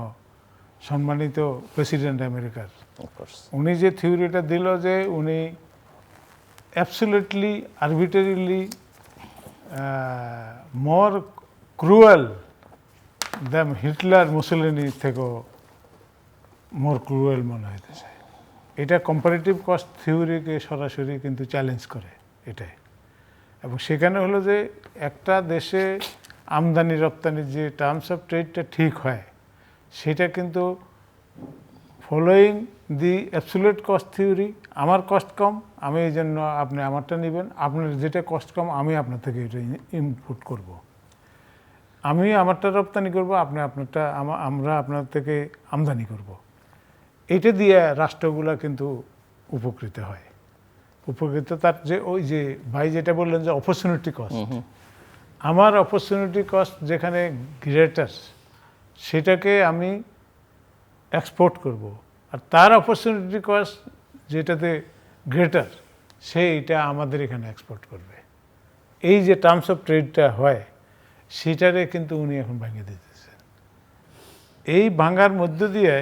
সম্মানিত প্রেসিডেন্ট আমেরিকার, উনি যে থিওরিটা দিল যে উনি অ্যাবসোলিউটলি আরবিটারিলি মোর ক্রুয়েল দ্যাম হিটলার মুসোলিনি থেকেও মোর ক্রুয়েল মনে হইতেছে। এটা কম্পারেটিভ কস্ট থিওরিকে সরাসরি কিন্তু চ্যালেঞ্জ করে এটাই। এবং সেখানে হলো যে একটা দেশে আমদানি রপ্তানির যে টার্মস অফ ট্রেডটা ঠিক হয়, সেটা কিন্তু ফলোয়িং দি অ্যাবসোলিউট কস্ট থিওরি। আমার কস্ট কম, আমি এই জন্য আপনি আমারটা নেবেন, আপনার যেটা কস্ট কম আমি আপনার থেকে এটা ইনপুট করব। আমি আমারটা রপ্তানি করব, আপনি আপনারটা আমরা আপনার থেকে আমদানি করব। এটা দিয়ে রাষ্ট্রগুলা কিন্তু উপকৃত হয়। উপকৃত তার যে ওই যে ভাই যেটা বললেন যে অপরচুনিটি কস্ট, আমার অপরচুনিটি কস্ট যেখানে গ্রেটার, সেটাকে আমি এক্সপোর্ট করব, আর তার অপরচুনিটি কস্ট যেটাতে গ্রেটার, সেইটা আমাদের এখানে এক্সপোর্ট করবে। এই যে টার্মস অফ ট্রেডটা হয়, সেটারে কিন্তু উনি এখন ভাঙিয়ে দিতেছেন। এই ভাঙার মধ্য দিয়ে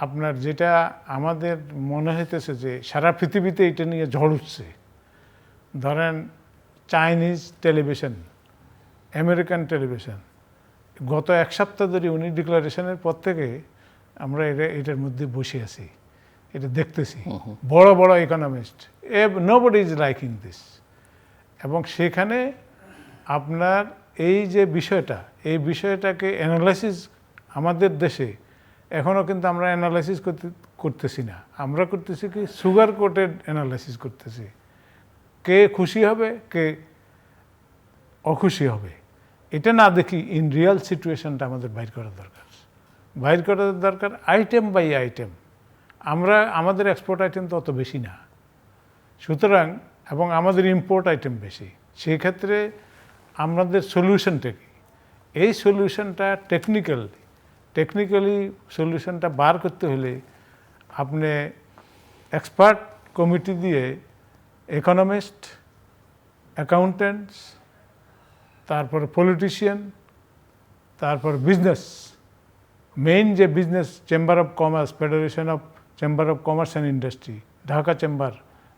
আপনার যেটা আমাদের মনে হইতেছে যে সারা পৃথিবীতে এটা নিয়ে ঝড় উঠছে। ধরেন চাইনিজ টেলিভিশন, আমেরিকান টেলিভিশন, গত 1 সপ্তাহ ধরে উনি ডিক্লারেশনের পর থেকে আমরা এটার মধ্যে বসে আছি, এটা দেখতেছি। বড় বড় economist, nobody is liking this. এবং সেখানে আপনার এই যে বিষয়টা, এই বিষয়টাকে অ্যানালাইসিস আমাদের দেশে এখনও কিন্তু আমরা অ্যানালাইসিস করতেছি না। আমরা করতেছি কি, সুগার কোটেড অ্যানালাইসিস করতেছি। কে খুশি হবে, কে অখুশি হবে, এটা না দেখি ইন রিয়াল সিচুয়েশনটা আমাদের বাইর করা দরকার। বাইর করা দরকার আইটেম বাই আইটেম। আমাদের এক্সপোর্ট আইটেম তো অত বেশি না, সুতরাং, এবং আমাদের ইম্পোর্ট আইটেম বেশি। সেই ক্ষেত্রে আমাদের সলিউশনটা কি? এই সলিউশনটা টেকনিক্যালি সলিউশনটা বার করতে হলে আপনি এক্সপার্ট কমিটি দিয়ে ইকোনমিস্ট, অ্যাকাউন্টেন্টস, তারপর পলিটিশিয়ান, তারপর বিজনেস, মেইন যে business chamber of commerce, federation of chamber of commerce and industry, Dhaka chamber,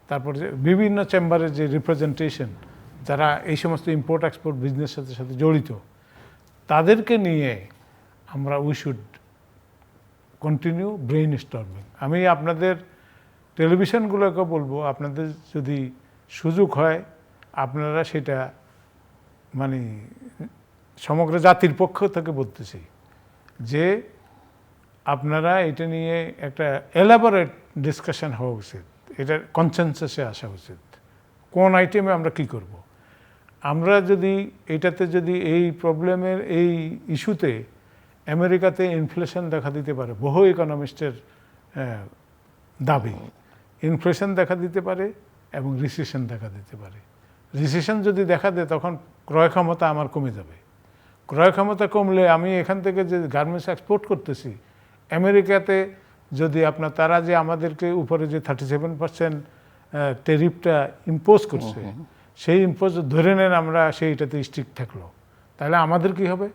তারপর যে বিভিন্ন চেম্বারের যে রিপ্রেজেন্টেশন, যারা এই সমস্ত ইম্পোর্ট এক্সপোর্ট বিজনেসের সাথে জড়িত, তাদেরকে নিয়ে আমরা we should continue brain storming. আমি আপনাদের টেলিভিশনগুলোকে বলবো, আপনাদের যদি সুযোগ হয় আপনারা সেটা, মানে সমগ্র জাতির পক্ষ থেকে বলতেছি যে আপনারা এটা নিয়ে একটা এলাবোরেট ডিসকাশন হওয়া উচিত, এটা কনসেনসাসে আসা উচিত। কোন আইটেমে আমরা কি করব। আমরা যদি এটাতে যদি এই প্রবলেমের এই ইস্যুতে আমেরিকাতে ইনফ্লেশন দেখা দিতে পারে, বহু ইকোনমিস্টের দাবি, ইনফ্লেশন দেখা দিতে পারে এবং রিসেশন দেখা দিতে পারে। রিসেশন যদি দেখা দেয় তখন ক্রয় ক্ষমতা আমার কমে যাবে। ক্রয় ক্ষমতা কমলে আমি এখান থেকে যে গার্মেন্টস এক্সপোর্ট করতেছি, আমেরিকাতে যদি আপনার তারা যে আমাদেরকে উপরে যে 37% ট্যারিফটা ইম্পোজ করছে, সেই ইম্পোজ ধরে নেন আমরা সেইটাতে স্ট্রিক্ট থাকলো, তাহলে আমাদের কি হবে?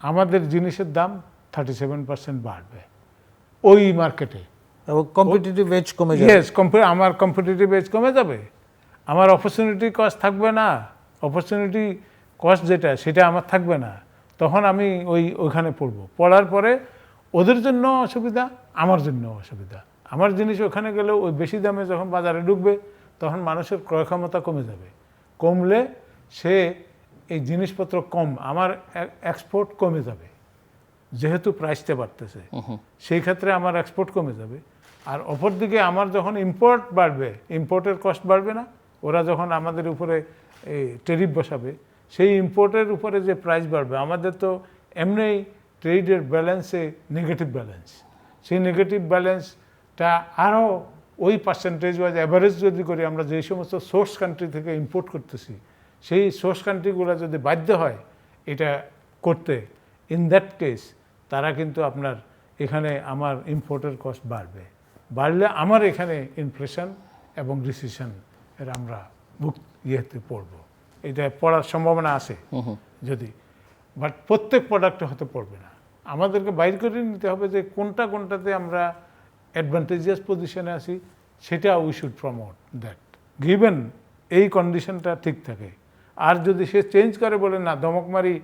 আমাদের জিনিসের দাম 37% বাড়বে ওই মার্কেটে। এবং কম্পিটিটিভ এজ কমে যাবে। ইয়েস, আমার কম্পিটিটিভ এজ কমে যাবে, আমার অপরচুনিটি কস্ট থাকবে না, অপরচুনিটি কস্ট যেটা সেটা আমার থাকবে না, তখন আমি ওইখানে পড়ার পরে ওদের জন্য অসুবিধা, আমার জন্য অসুবিধা। আমার জিনিস ওখানে গেলেও ওই বেশি দামে যখন বাজারে ঢুকবে তখন মানুষের ক্রয় ক্ষমতা কমে যাবে, কমলে সে এই জিনিসপত্র কম, আমার এক্সপোর্ট কমে যাবে, যেহেতু প্রাইসটা বাড়তেছে সেই ক্ষেত্রে আমার এক্সপোর্ট কমে যাবে। আর অপরদিকে আমার যখন ইম্পোর্ট বাড়বে, ইম্পোর্টের কস্ট বাড়বে না, ওরা যখন আমাদের উপরে ট্যারিফ বসাবে সেই ইম্পোর্টের উপরে যে প্রাইস বাড়বে, আমাদের তো এমনি ট্রেডের ব্যালেন্সে নেগেটিভ ব্যালেন্স, সেই নেগেটিভ ব্যালেন্সটা আরও ওই পার্সেন্টেজ ওয়াইজ অ্যাভারেজ যদি করি, আমরা যেই সমস্ত সোর্স কান্ট্রি থেকে ইম্পোর্ট করতেছি সেই সোর্স কান্ট্রিগুলো যদি বাধ্য হয় এটা করতে, ইন দ্যাট কেস তারা কিন্তু আপনার এখানে আমার ইম্পোর্টের কস্ট বাড়লে আমার এখানে ইনফ্লেশন এবং রিসেশন এর আমরা ইয়েতে পড়বো, এটা পড়ার সম্ভাবনা আছে যদি, বাট প্রত্যেক প্রোডাক্টে হতে পড়বে না। আমাদেরকে বাইর করে নিতে হবে যে কোনটাতে আমরা অ্যাডভান্টেজিয়াস পজিশনে আছি, সেটা we should promote that, given এই কন্ডিশনটা ঠিক থাকে। আর যদি সে চেঞ্জ করে বলে না ধমক মারি,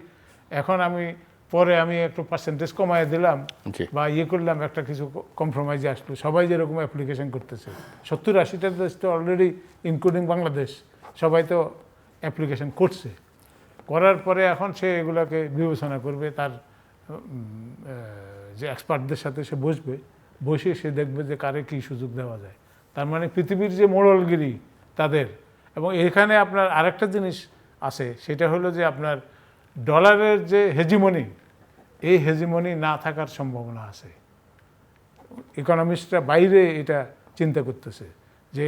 এখন পরে আমি একটু পার্সেন্টেজ কমায় দিলাম বা করলাম, একটা কিছু কম্প্রোমাইজে আসলো, সবাই যেরকম অ্যাপ্লিকেশন করতেছে 70-80টা দেশ তো অলরেডি ইনক্লুডিং বাংলাদেশ সবাই তো অ্যাপ্লিকেশন করছে, করার পরে এখন সে এগুলাকে বিবেচনা করবে, তার যে এক্সপার্টদের সাথে সে বসে সে দেখবে যে কারে কী সুযোগ দেওয়া যায়। তার মানে পৃথিবীর যে মোড়লগিরি তাদের, এবং এখানে আপনার আরেকটা জিনিস আছে, সেটা হলো যে আপনার ডলারের যে হেজিমনি, এই হেজিমনি না থাকার সম্ভাবনা আছে। ইকোনমিস্টরা বাইরে এটা চিন্তা করতেছে যে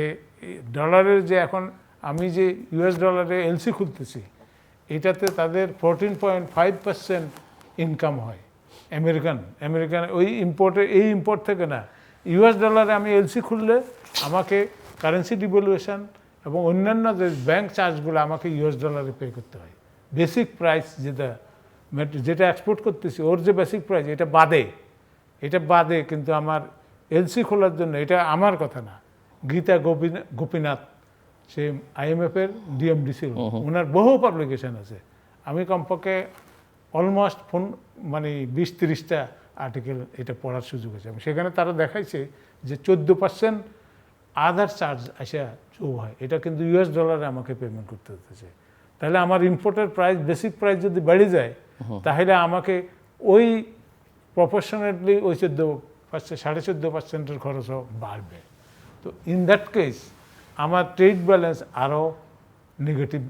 ডলারের যে এখন আমি যে US ডলারে এলসি খুলতেছি, এটাতে তাদের 14.5% ইনকাম হয় আমেরিকান ওই ইম্পোর্ট থেকে না, US ডলারে আমি এলসি খুললে আমাকে কারেন্সি ডিভ্যালুয়েশন এবং অন্যান্য যে ব্যাংক চার্জগুলো আমাকে US ডলারে পে করতে হয়। বেসিক প্রাইস যেটা এক্সপোর্ট করতেছি ওর যে বেসিক প্রাইস এটা বাদে কিন্তু আমার এলসি খোলার জন্য, এটা আমার কথা না, গীতা গোপীনাথ সে IMF-এর DMD ছিল, ওনার বহু পাবলিকেশন আছে, আমি কমপক্ষে অলমোস্ট 20-30টা আর্টিকেল এটা পড়ার সুযোগ আছে, এবং সেখানে তারা দেখাইছে যে 14% আদার চার্জ আসা যোগ হয়, এটা কিন্তু US ডলারে আমাকে পেমেন্ট করতে হতেছে। তাহলে আমার ইম্পোর্টের প্রাইস, বেসিক প্রাইস যদি বেড়ে যায়, তাহলে আমাকে ওই প্রপোর্শনেটলি ওই 14.5% খরচও বাড়বে। তো ইন দ্যাট কেস আমার ট্রেড ব্যালেন্স আরও নেগেটিভ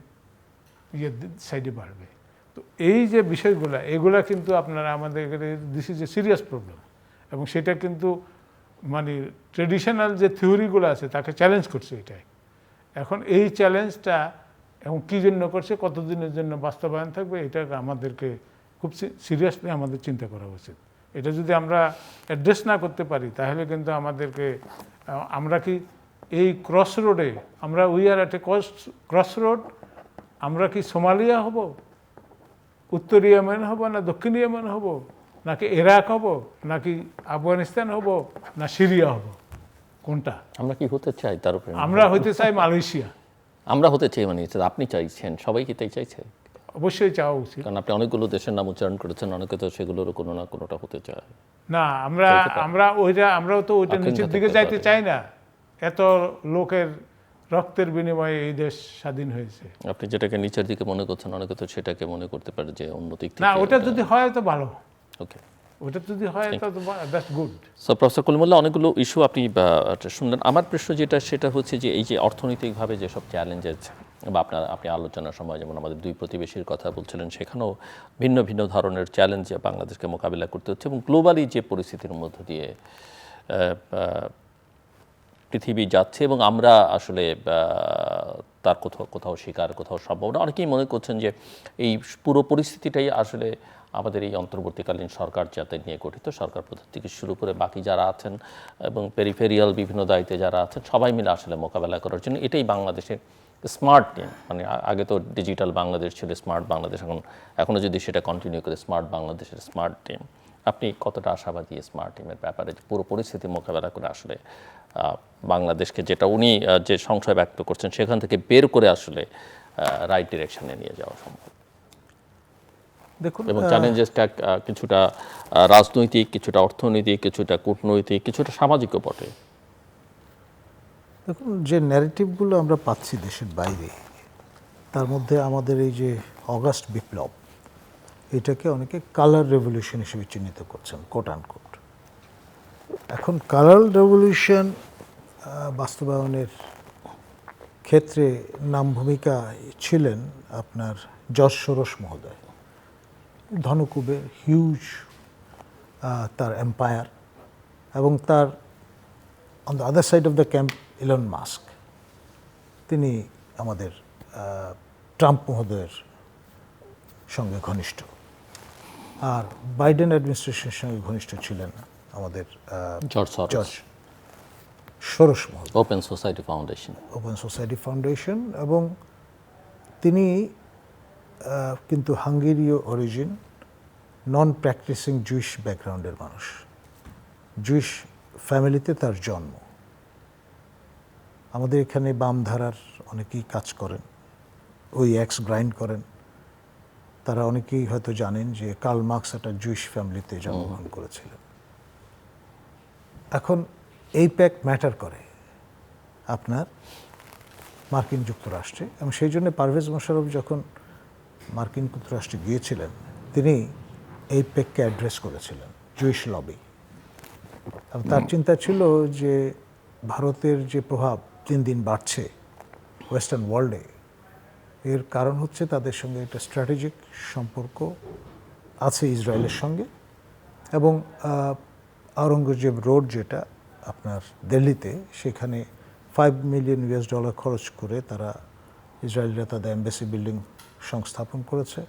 সাইডে বাড়বে। তো এই যে বিষয়গুলো, এগুলা কিন্তু আপনারা আমাদের this is a serious problem, এবং সেটা কিন্তু ট্রেডিশনাল যে থিওরিগুলো আছে তাকে চ্যালেঞ্জ করছে এটাই। এখন এই চ্যালেঞ্জটা এবং কী জন্য করছে, কতদিনের জন্য বাস্তবায়ন থাকবে, এটা আমাদেরকে খুব সিরিয়াসলি আমাদের চিন্তা করা উচিত। এটা যদি আমরা অ্যাড্রেস না করতে পারি তাহলে কিন্তু আমাদেরকে, আমরা কি এই ক্রস রোডে, we are at A cross road, আমরা কি সোমালিয়া হব, উত্তর ইয়েমেন হব, না দক্ষিণ ইয়েমেন হব, নাকি ইরাক হব, নাকি আফগানিস্তান হব, না সিরিয়া হব, কোনটা আমরা কি হতে চাই? তার উপরে আমরা হইতে চাই মালয়েশিয়া, আমরা হতে চাই, আপনি চাইছেন, সবাই কি তাই চাইছে? অবশ্যই চাওয়া উচিত, কারণ আপনি অনেকগুলো দেশের নাম উচ্চারণ করেছেন, অনেকে তো সেগুলোর কোনো না কোনোটা হতে চায় না। আমরাও তো নিচের দিকে যাইতে চাই না, এত লোকের রক্তের বিনিময়ে এই দেশ স্বাধীন হয়েছে। আপনি যেটাকে নিচের দিকে মনে করছেন, অনেকে তো সেটাকে মনে করতে পারে যে অন্য দিক থেকে। না, ওটা যদি হয় তো ভালো, ওকে, ওটা যদি হয় তো that's good. So professor Kalimullah, অনেকগুলো ইস্যু আপনি শুনলেন। আমার প্রশ্ন সেটা হচ্ছে যে এই যে অর্থনৈতিকভাবে যেসব চ্যালেঞ্জেস বা আপনি আলোচনার সময় যেমন আমাদের দুই প্রতিবেশীর কথা বলছিলেন, সেখানেও ভিন্ন ভিন্ন ধরনের চ্যালেঞ্জ বাংলাদেশকে মোকাবিলা করতে হচ্ছে, এবং গ্লোবালি যে পরিস্থিতির মধ্য দিয়ে পৃথিবী যাচ্ছে, এবং আমরা আসলে তার কোথাও শিকার, কোথাও সম্ভব না। অনেকেই মনে করছেন যে এই পুরো পরিস্থিতিটাই আসলে আমাদের এই অন্তর্বর্তীকালীন সরকার যাতে নিয়ে গঠিত, সরকার প্রধান থেকে শুরু করে বাকি যারা আছেন এবং পেরিফেরিয়াল বিভিন্ন দায়িত্বে যারা আছেন, সবাই মিলে আসলে মোকাবেলা করার জন্য এটাই বাংলাদেশের স্মার্ট টিম। আগে তো ডিজিটাল বাংলাদেশ ছিল, স্মার্ট বাংলাদেশ, এখনও যদি সেটা কন্টিনিউ করে স্মার্ট বাংলাদেশের স্মার্ট টিম। আপনি কতটা আশাবাদী স্মার্ট টিমের ব্যাপারে যে পুরো পরিস্থিতি মোকাবেলা করে আসলে বাংলাদেশকে, যেটা উনি যে সংশয় ব্যক্ত করছেন, সেখান থেকে বের করে আসলে রাইট ডিরেকশনে নিয়ে যাওয়া সম্ভব? দেখুন, এবং চ্যালেঞ্জেসটা কিছুটা রাজনৈতিক, কিছুটা অর্থনৈতিক, কিছুটা কূটনৈতিক, কিছুটা সামাজিকও বটে। দেখুন, যে ন্যারেটিভগুলো আমরা পাচ্ছি দেশের বাইরে, তার মধ্যে আমাদের এই যে অগাস্ট বিপ্লব, এটাকে অনেকে কালার রেভলিউশন হিসেবে চিহ্নিত করছেন, কোট আনকোট। এখন কালার রেভলিউশন বাস্তবায়নের ক্ষেত্রে নাম ভূমিকা ছিলেন আপনার জর্জ সোরস মহোদয়, ধনকুবের, হিউজ তার এম্পায়ার, এবং তার on the other side of the camp Elon Musk, তিনি আমাদের ট্রাম্প মহোদয়ের সঙ্গে ঘনিষ্ঠ, আর বাইডেন অ্যাডমিনিস্ট্রেশনের সঙ্গে ঘনিষ্ঠ ছিলেন আমাদের জর্জ সোরস মহোদয়, open society foundation. Open society foundation. এবং তিনি কিন্তু হাঙ্গেরীয় অরিজিন, নন প্র্যাকটিসিং জুইশ ব্যাকগ্রাউন্ডের মানুষ, জুইশ ফ্যামিলিতে তার জন্ম। আমাদের এখানে বামধারার অনেকেই কাজ করেন, ওই অ্যাক্স গ্রাইন্ড করেন, তারা অনেকেই হয়তো জানেন যে কার্ল মার্কস একটা জুইশ ফ্যামিলিতে জন্মগ্রহণ করেছিলেন। এখন এই প্যাক ম্যাটার করে আপনার মার্কিন যুক্তরাষ্ট্রে, এবং সেই জন্য পারভেজ মোশাররফ যখন মার্কিন যুক্তরাষ্ট্রে গিয়েছিলেন, তিনি এই প্যাককে অ্যাড্রেস করেছিলেন, জুইশ লবি। এবং তার চিন্তা ছিল যে ভারতের যে প্রভাব দিন দিন বাড়ছে ওয়েস্টার্ন ওয়ার্ল্ডে, এর কারণ হচ্ছে তাদের সঙ্গে একটা স্ট্র্যাটেজিক সম্পর্ক আছে ইসরায়েলের সঙ্গে, এবং আওরঙ্গজেব রোড যেটা আপনার দিল্লিতে, সেখানে $5 মিলিয়ন খরচ করে তারা, ইসরায়েলিরা তাদের এম্বাসি বিল্ডিং সংস্থাপন করেছে।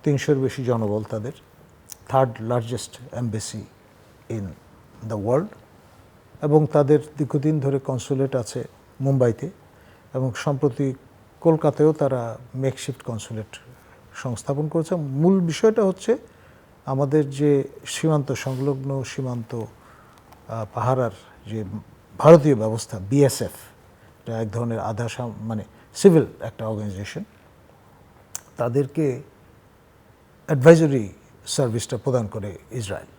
300-এর বেশি জনবল তাদের, third largest embassy in the world, এবং তাদের দীর্ঘদিন ধরে কনসুলেট আছে মুম্বাইতে, এবং সম্প্রতি কলকাতায়ও তারা মেকশিফট কনসুলেট সংস্থাপন করেছে। মূল বিষয়টা হচ্ছে আমাদের যে সীমান্ত সংলগ্ন সীমান্ত পাহারার যে ভারতীয় ব্যবস্থা, বিএসএফ, এটা এক ধরনের মানে সিভিল একটা অর্গানাইজেশন, তাদেরকে অ্যাডভাইজরি সার্ভিসটা প্রদান করে ইসরায়েল,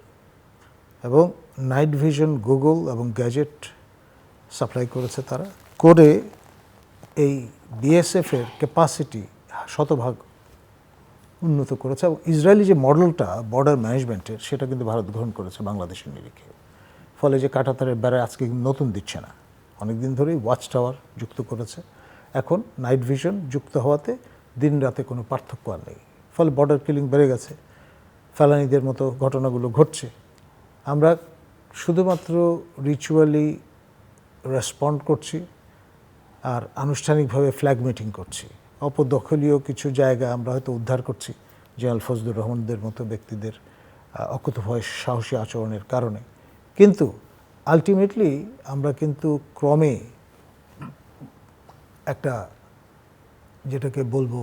এবং নাইট ভিশন, গুগল এবং গ্যাজেট সাপ্লাই করেছে তারা, করে এই বিএসএফের ক্যাপাসিটি শতভাগ উন্নত করেছে। এবং ইসরায়েলি যে মডেলটা বর্ডার ম্যানেজমেন্টের, সেটা কিন্তু ভারত গ্রহণ করেছে বাংলাদেশের নিরিখে। ফলে যে কাঁটাতারের বেড়া আজকে নতুন দিচ্ছে না, অনেকদিন ধরেই ওয়াচ টাওয়ার যুক্ত করেছে। এখন নাইট ভিশন যুক্ত হওয়াতে দিন রাতে কোনো পার্থক্য আর নেই, ফলে বর্ডার কিলিং বেড়ে গেছে, ফেলানিদের মতো ঘটনাগুলো ঘটছে। আমরা শুধুমাত্র রিচুয়ালি রেসপন্ড করছি আর আনুষ্ঠানিকভাবে ফ্ল্যাগ মিটিং করছি। অপদখলীয় কিছু জায়গা আমরা হয়তো উদ্ধার করছি জেনারেল ফজলুর রহমানদের মতো ব্যক্তিদের অকুতোভয় সাহসী আচরণের কারণে, কিন্তু আলটিমেটলি আমরা কিন্তু ক্রমে একটা, যেটাকে বলবো,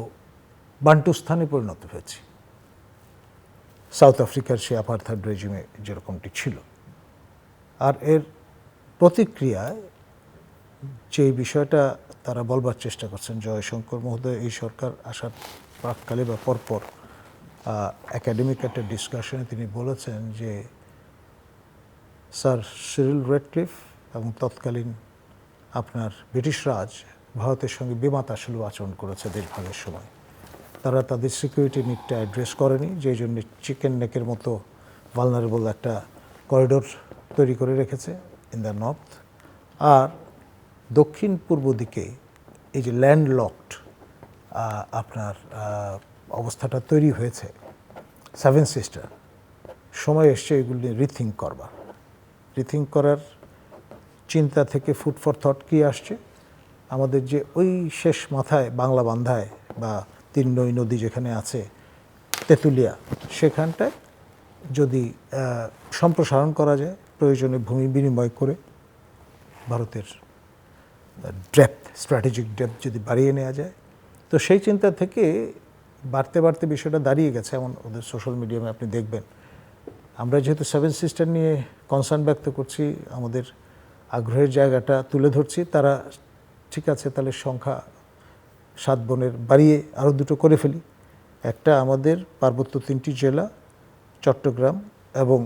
বান্টুস্থানে পরিণত হয়েছি, সাউথ আফ্রিকার সে অ্যাপার্থাইড রেজিমে যেরকমটি ছিল। আর এর প্রতিক্রিয়ায় যে বিষয়টা তারা বলবার চেষ্টা করছেন, জয়শঙ্কর মহোদয় এই সরকার আসার প্রাককালে বা পরপর একাডেমিক একটা ডিসকাশনে তিনি বলেছেন যে স্যার সিরিল রেডক্লিফ এবং তৎকালীন আপনার ব্রিটিশ রাজ ভারতের সঙ্গে বেমাতাসুলভ আচরণ করেছে দেশভাগের সময়। তারা তাদের সিকিউরিটি নিডটা অ্যাড্রেস করেনি, যেই জন্য চিকেন নেকের মতো ভালনারেবল একটা করিডোর তৈরি করে রেখেছে ইন দ্য নর্থ। আর দক্ষিণ পূর্ব দিকে এই যে ল্যান্ডলকড আপনার অবস্থাটা তৈরি হয়েছে, সেভেন সিস্টার, সময় এসছে এগুলি নিয়ে রিথিঙ্ক করবার। রিথিঙ্ক করার চিন্তা থেকে ফুড ফর থট কী আসছে, আমাদের যে ওই শেষ মাথায় বাংলা বান্ধায় বা তিন নদী যেখানে আছে তেঁতুলিয়া, সেখানটায় যদি সম্প্রসারণ করা যায়, প্রয়োজনে ভূমি বিনিময় করে ভারতের ডেপথ, স্ট্র্যাটেজিক ডেপথ যদি বাড়িয়ে নেওয়া যায়, তো সেই চিন্তা থেকে বাড়তে বাড়তে বিষয়টা দাঁড়িয়ে গেছে। এমন ওদের সোশ্যাল মিডিয়ামে আপনি দেখবেন আমরা যেহেতু সেভেন সিস্টার নিয়ে কনসার্ন ব্যক্ত করছি, আমাদের আগ্রহের জায়গাটা তুলে ধরছি, তারা ঠিক আছে তাহলে সংখ্যা 7 বোনের বাড়িয়ে আরও 2টো করে ফেলি। একটা আমাদের পার্বত্য 3টি জেলা চট্টগ্রাম এবং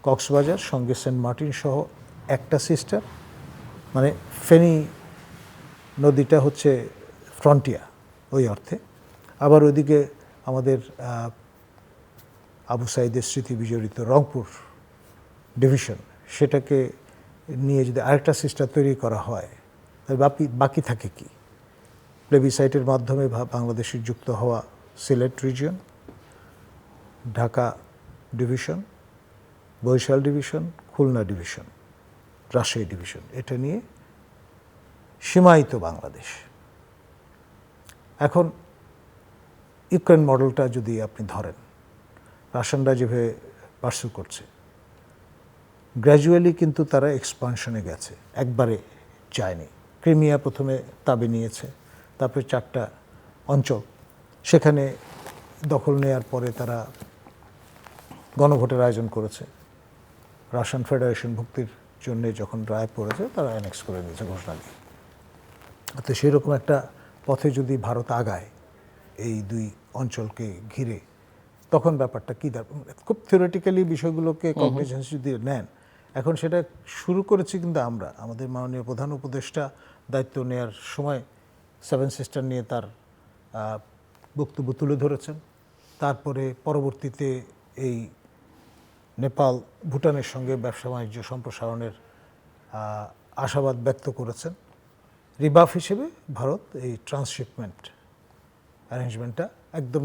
কক্সবাজার, সঙ্গে সেন্ট মার্টিন সহ একটা সিস্টার, মানে ফেনী নদীটা হচ্ছে ফ্রন্টিয়ার ওই অর্থে। আবার ওইদিকে আমাদের আবু সাইদের স্মৃতি বিজড়িত রংপুর ডিভিশন, সেটাকে নিয়ে যদি আরেকটা সিস্টার তৈরি করা হয়, তাহলে বাকি থাকে কি? প্লেবিসাইটের মাধ্যমে বাংলাদেশের যুক্ত হওয়া Sylhet region, Dhaka division, Barishal division, Khulna division, Rajshahi division, এটা নিয়ে সীমায়িত বাংলাদেশ। এখন ইউক্রেন মডেলটা যদি আপনি ধরেন, রাশিয়ানরা যেভাবে পার্সু করছে, গ্র্যাজুয়ালি কিন্তু তারা এক্সপানশনে গেছে, একবারে যায়নি। ক্রিমিয়া প্রথমে তাবে নিয়েছে, তারপরে 4টা অঞ্চল, সেখানে দখল নেয়ার পরে তারা গণভোটের আয়োজন করেছে। রাশিয়ান ফেডারেশন ভুক্তির জন্য যখন রায় পড়েছে, তারা অ্যানেক্স করে নিয়েছে ঘোষণা দিয়ে। তো সেরকম একটা পথে যদি ভারত আগায় এই 2 অঞ্চলকে ঘিরে, তখন ব্যাপারটা কী খুব থিওরিটিক্যালি বিষয়গুলোকে কগনিজেন্স যদি নেন। এখন সেটা শুরু করেছি কিন্তু আমরা, আমাদের মাননীয় প্রধান উপদেষ্টা দায়িত্ব নেওয়ার সময় 7 সিস্টার নিয়ে তার বক্তব্য তুলে ধরেছেন। তারপরে পরবর্তীতে এই নেপাল ভুটানের সঙ্গে ব্যবসা বাণিজ্য সম্প্রসারণের আশাবাদ ব্যক্ত করেছেন। রিবাফ হিসেবে ভারত এই ট্রান্সশিপমেন্ট অ্যারেঞ্জমেন্টটা একদম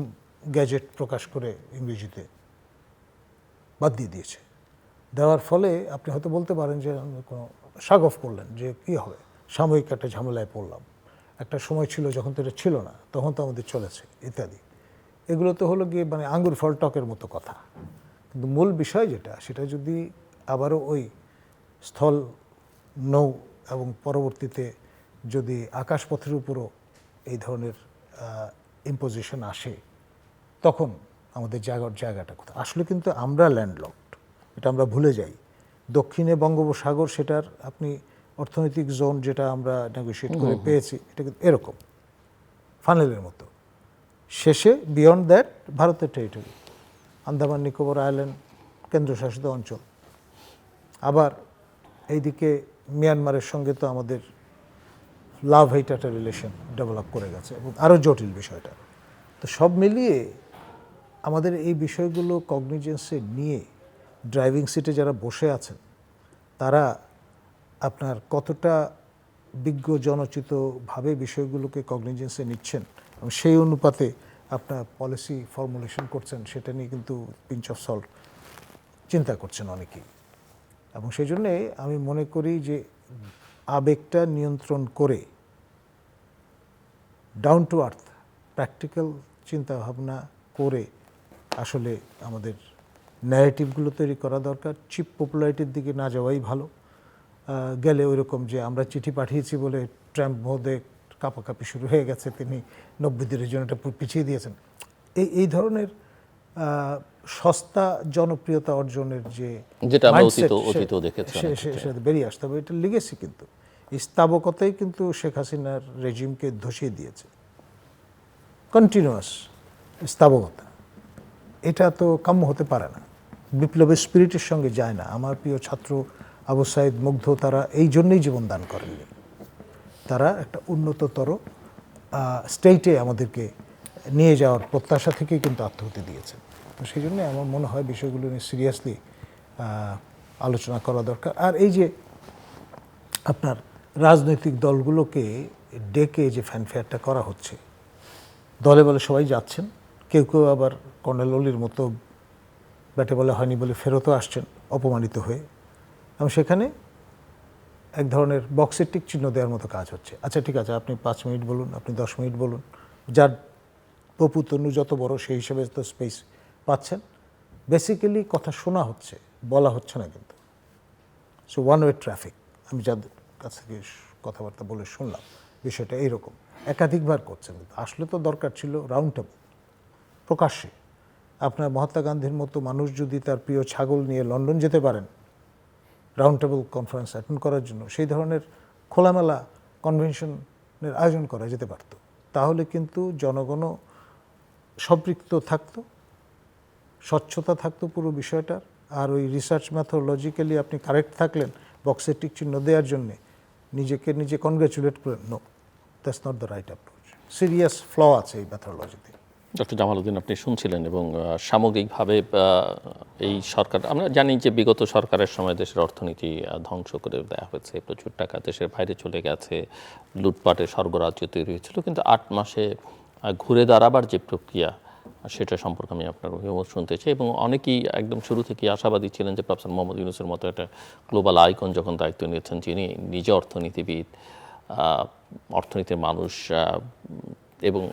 গ্যাজেট প্রকাশ করে ইংরেজিতে বাদ দিয়ে দিয়েছে। দেওয়ার ফলে আপনি হয়তো বলতে পারেন যে কোনো শাগ অফ করলেন যে কী হবে, সাময়িক একটা ঝামেলায় পড়লাম, একটা সময় ছিল যখন তো এটা ছিল না, তখন তো আমাদের চলেছে ইত্যাদি। এগুলো তো হলো গিয়ে মানে আঙ্গুর ফল টকের মতো কথা। কিন্তু মূল বিষয় যেটা, সেটা যদি আবারও ওই স্থল, নৌ এবং পরবর্তীতে যদি আকাশপথের উপরও এই ধরনের ইম্পোজিশন আসে, তখন আমাদের জায়গাটা কোথায়? আসলে কিন্তু আমরা ল্যান্ডলকড, এটা আমরা ভুলে যাই। দক্ষিণে বঙ্গোপসাগর, সেটার আপনি অর্থনৈতিক জোন যেটা আমরা নেগোশিয়েট করে পেয়েছি, এটা কিন্তু এরকম ফানেলের মতো। শেষে বিয়ন্ড দ্যাট ভারতের টেরিটরি, আন্দামান নিকোবর আইল্যান্ড কেন্দ্রশাসিত অঞ্চল। আবার এইদিকে মিয়ানমারের সঙ্গে তো আমাদের লাভ হেট একটা রিলেশন ডেভেলপ করে গেছে এবং আরও জটিল বিষয়টা। তো সব মিলিয়ে আমাদের এই বিষয়গুলো কগনিজেন্সে নিয়ে ড্রাইভিং সিটে যারা বসে আছেন, তারা আপনার কতটা বিজ্ঞ জনচিতভাবে বিষয়গুলোকে কগনিজেন্সে নিচ্ছেন এবং সেই অনুপাতে আপনার পলিসি ফর্মুলেশন করছেন, সেটা নিয়ে কিন্তু পিঞ্চ অফ সল্ট চিন্তা করছেন অনেকেই। এবং সেই জন্যে আমি মনে করি যে আবেগটা নিয়ন্ত্রণ করে ডাউন টু আর্থ প্র্যাকটিক্যাল চিন্তাভাবনা করে আসলে আমাদের ন্যারেটিভগুলো তৈরি করা দরকার। চিপ পপুলারিটির দিকে না যাওয়াই ভালো। গেলে ওইরকম যে আমরা চিঠি পাঠিয়েছি বলে ট্রাম্প মহোদয় কাঁপাকাঁপি শুরু হয়ে গেছে, তিনি 90 দিনের জন্য এটা পিছিয়ে দিয়েছেন, এই ধরনের সস্তা জনপ্রিয়তা অর্জনের যে যেটা আমরা অতীত দেখেছি, সেটা বেরিয়ে আসতে হবে। এটা লিগেসি কিন্তু এই স্থাবকতাই কিন্তু শেখ হাসিনার রেজিমকে ধসিয়ে দিয়েছে। কন্টিনিউয়াস স্থাবকতা, এটা তো কাম্য হতে পারে না, বিপ্লবের স্পিরিটের সঙ্গে যায় না। আমার প্রিয় ছাত্র আবু সাইদ মুগ্ধ, তারা এই জন্যই জীবন দান করেননি। তারা একটা উন্নততর স্টেটে আমাদেরকে নিয়ে যাওয়ার প্রত্যাশা থেকেই কিন্তু আত্মহতি দিয়েছেন। তো সেই জন্যে আমার মনে হয় বিষয়গুলো নিয়ে সিরিয়াসলি আলোচনা করা দরকার। আর এই যে আপনার রাজনৈতিক দলগুলোকে ডেকে যে ফ্যানফেয়ারটা করা হচ্ছে, দলে বলে সবাই যাচ্ছেন, কেউ কেউ আবার কর্নেল অলির মতো ব্যাটে বলে হয়নি বলে ফেরতও আসছেন অপমানিত হয়ে, এবং সেখানে এক ধরনের বক্সের টিক চিহ্ন দেওয়ার মতো কাজ হচ্ছে। আচ্ছা ঠিক আছে, আপনি 5 মিনিট বলুন, আপনি 10 মিনিট বলুন, যার পপু তনু যত বড় সেই হিসেবে তো স্পেস পাচ্ছেন। বেসিক্যালি কথা শোনা হচ্ছে, বলা হচ্ছে না কিন্তু। সো ওয়ান ওয়ে ট্রাফিক, আমি যাদের কাছ থেকে কথাবার্তা বলে শুনলাম বিষয়টা এইরকম একাধিকবার করছেন। আসলে তো দরকার ছিল রাউন্ড টেবল, প্রকাশ্যে আপনার মহাত্মা গান্ধীর মতো মানুষ যদি তার প্রিয় ছাগল নিয়ে লন্ডন যেতে পারেন রাউন্ড টেবল কনফারেন্স অ্যাটেন্ড করার জন্য, সেই ধরনের খোলামেলা কনভেনশনের আয়োজন করা যেতে পারত। তাহলে কিন্তু জনগণও সম্পৃক্ত থাকতো, স্বচ্ছতা থাকতো পুরো বিষয়টার। আর ওই রিসার্চ ম্যাথোলজিক্যালি আপনি কারেক্ট থাকলেন বক্সের টিক চিহ্ন দেওয়ার জন্যে নিজেকে নিজে কনগ্রেচুলেট করেন, no, that's not the right approach. Serious flaw আছে এই ম্যাথোলজিতে। ডক্টর জামাল উদ্দিন, আপনি শুনছিলেন এবং সামগ্রিকভাবে এই সরকার, আমরা জানি যে বিগত সরকারের সময় দেশের অর্থনীতি ধ্বংস করে দেওয়া হয়েছে, প্রচুর টাকা দেশের বাইরে চলে গেছে, লুটপাটের স্বর্গরাজ্য তৈরি হয়েছিল, কিন্তু 8 মাসে ঘুরে দাঁড়াবার যে প্রক্রিয়া সেটা সম্পর্কে আমি আপনার অভিমত শুনতে চাই। এবং অনেকেই একদম শুরু থেকে আশাবাদী ছিলেন যে প্রফেসর মোহাম্মদ ইউনূসের মতো একটা গ্লোবাল আইকন যখন দায়িত্ব নিয়েছেন, যিনি নিজে অর্থনীতিবিদ, অর্থনীতির মানুষ এবং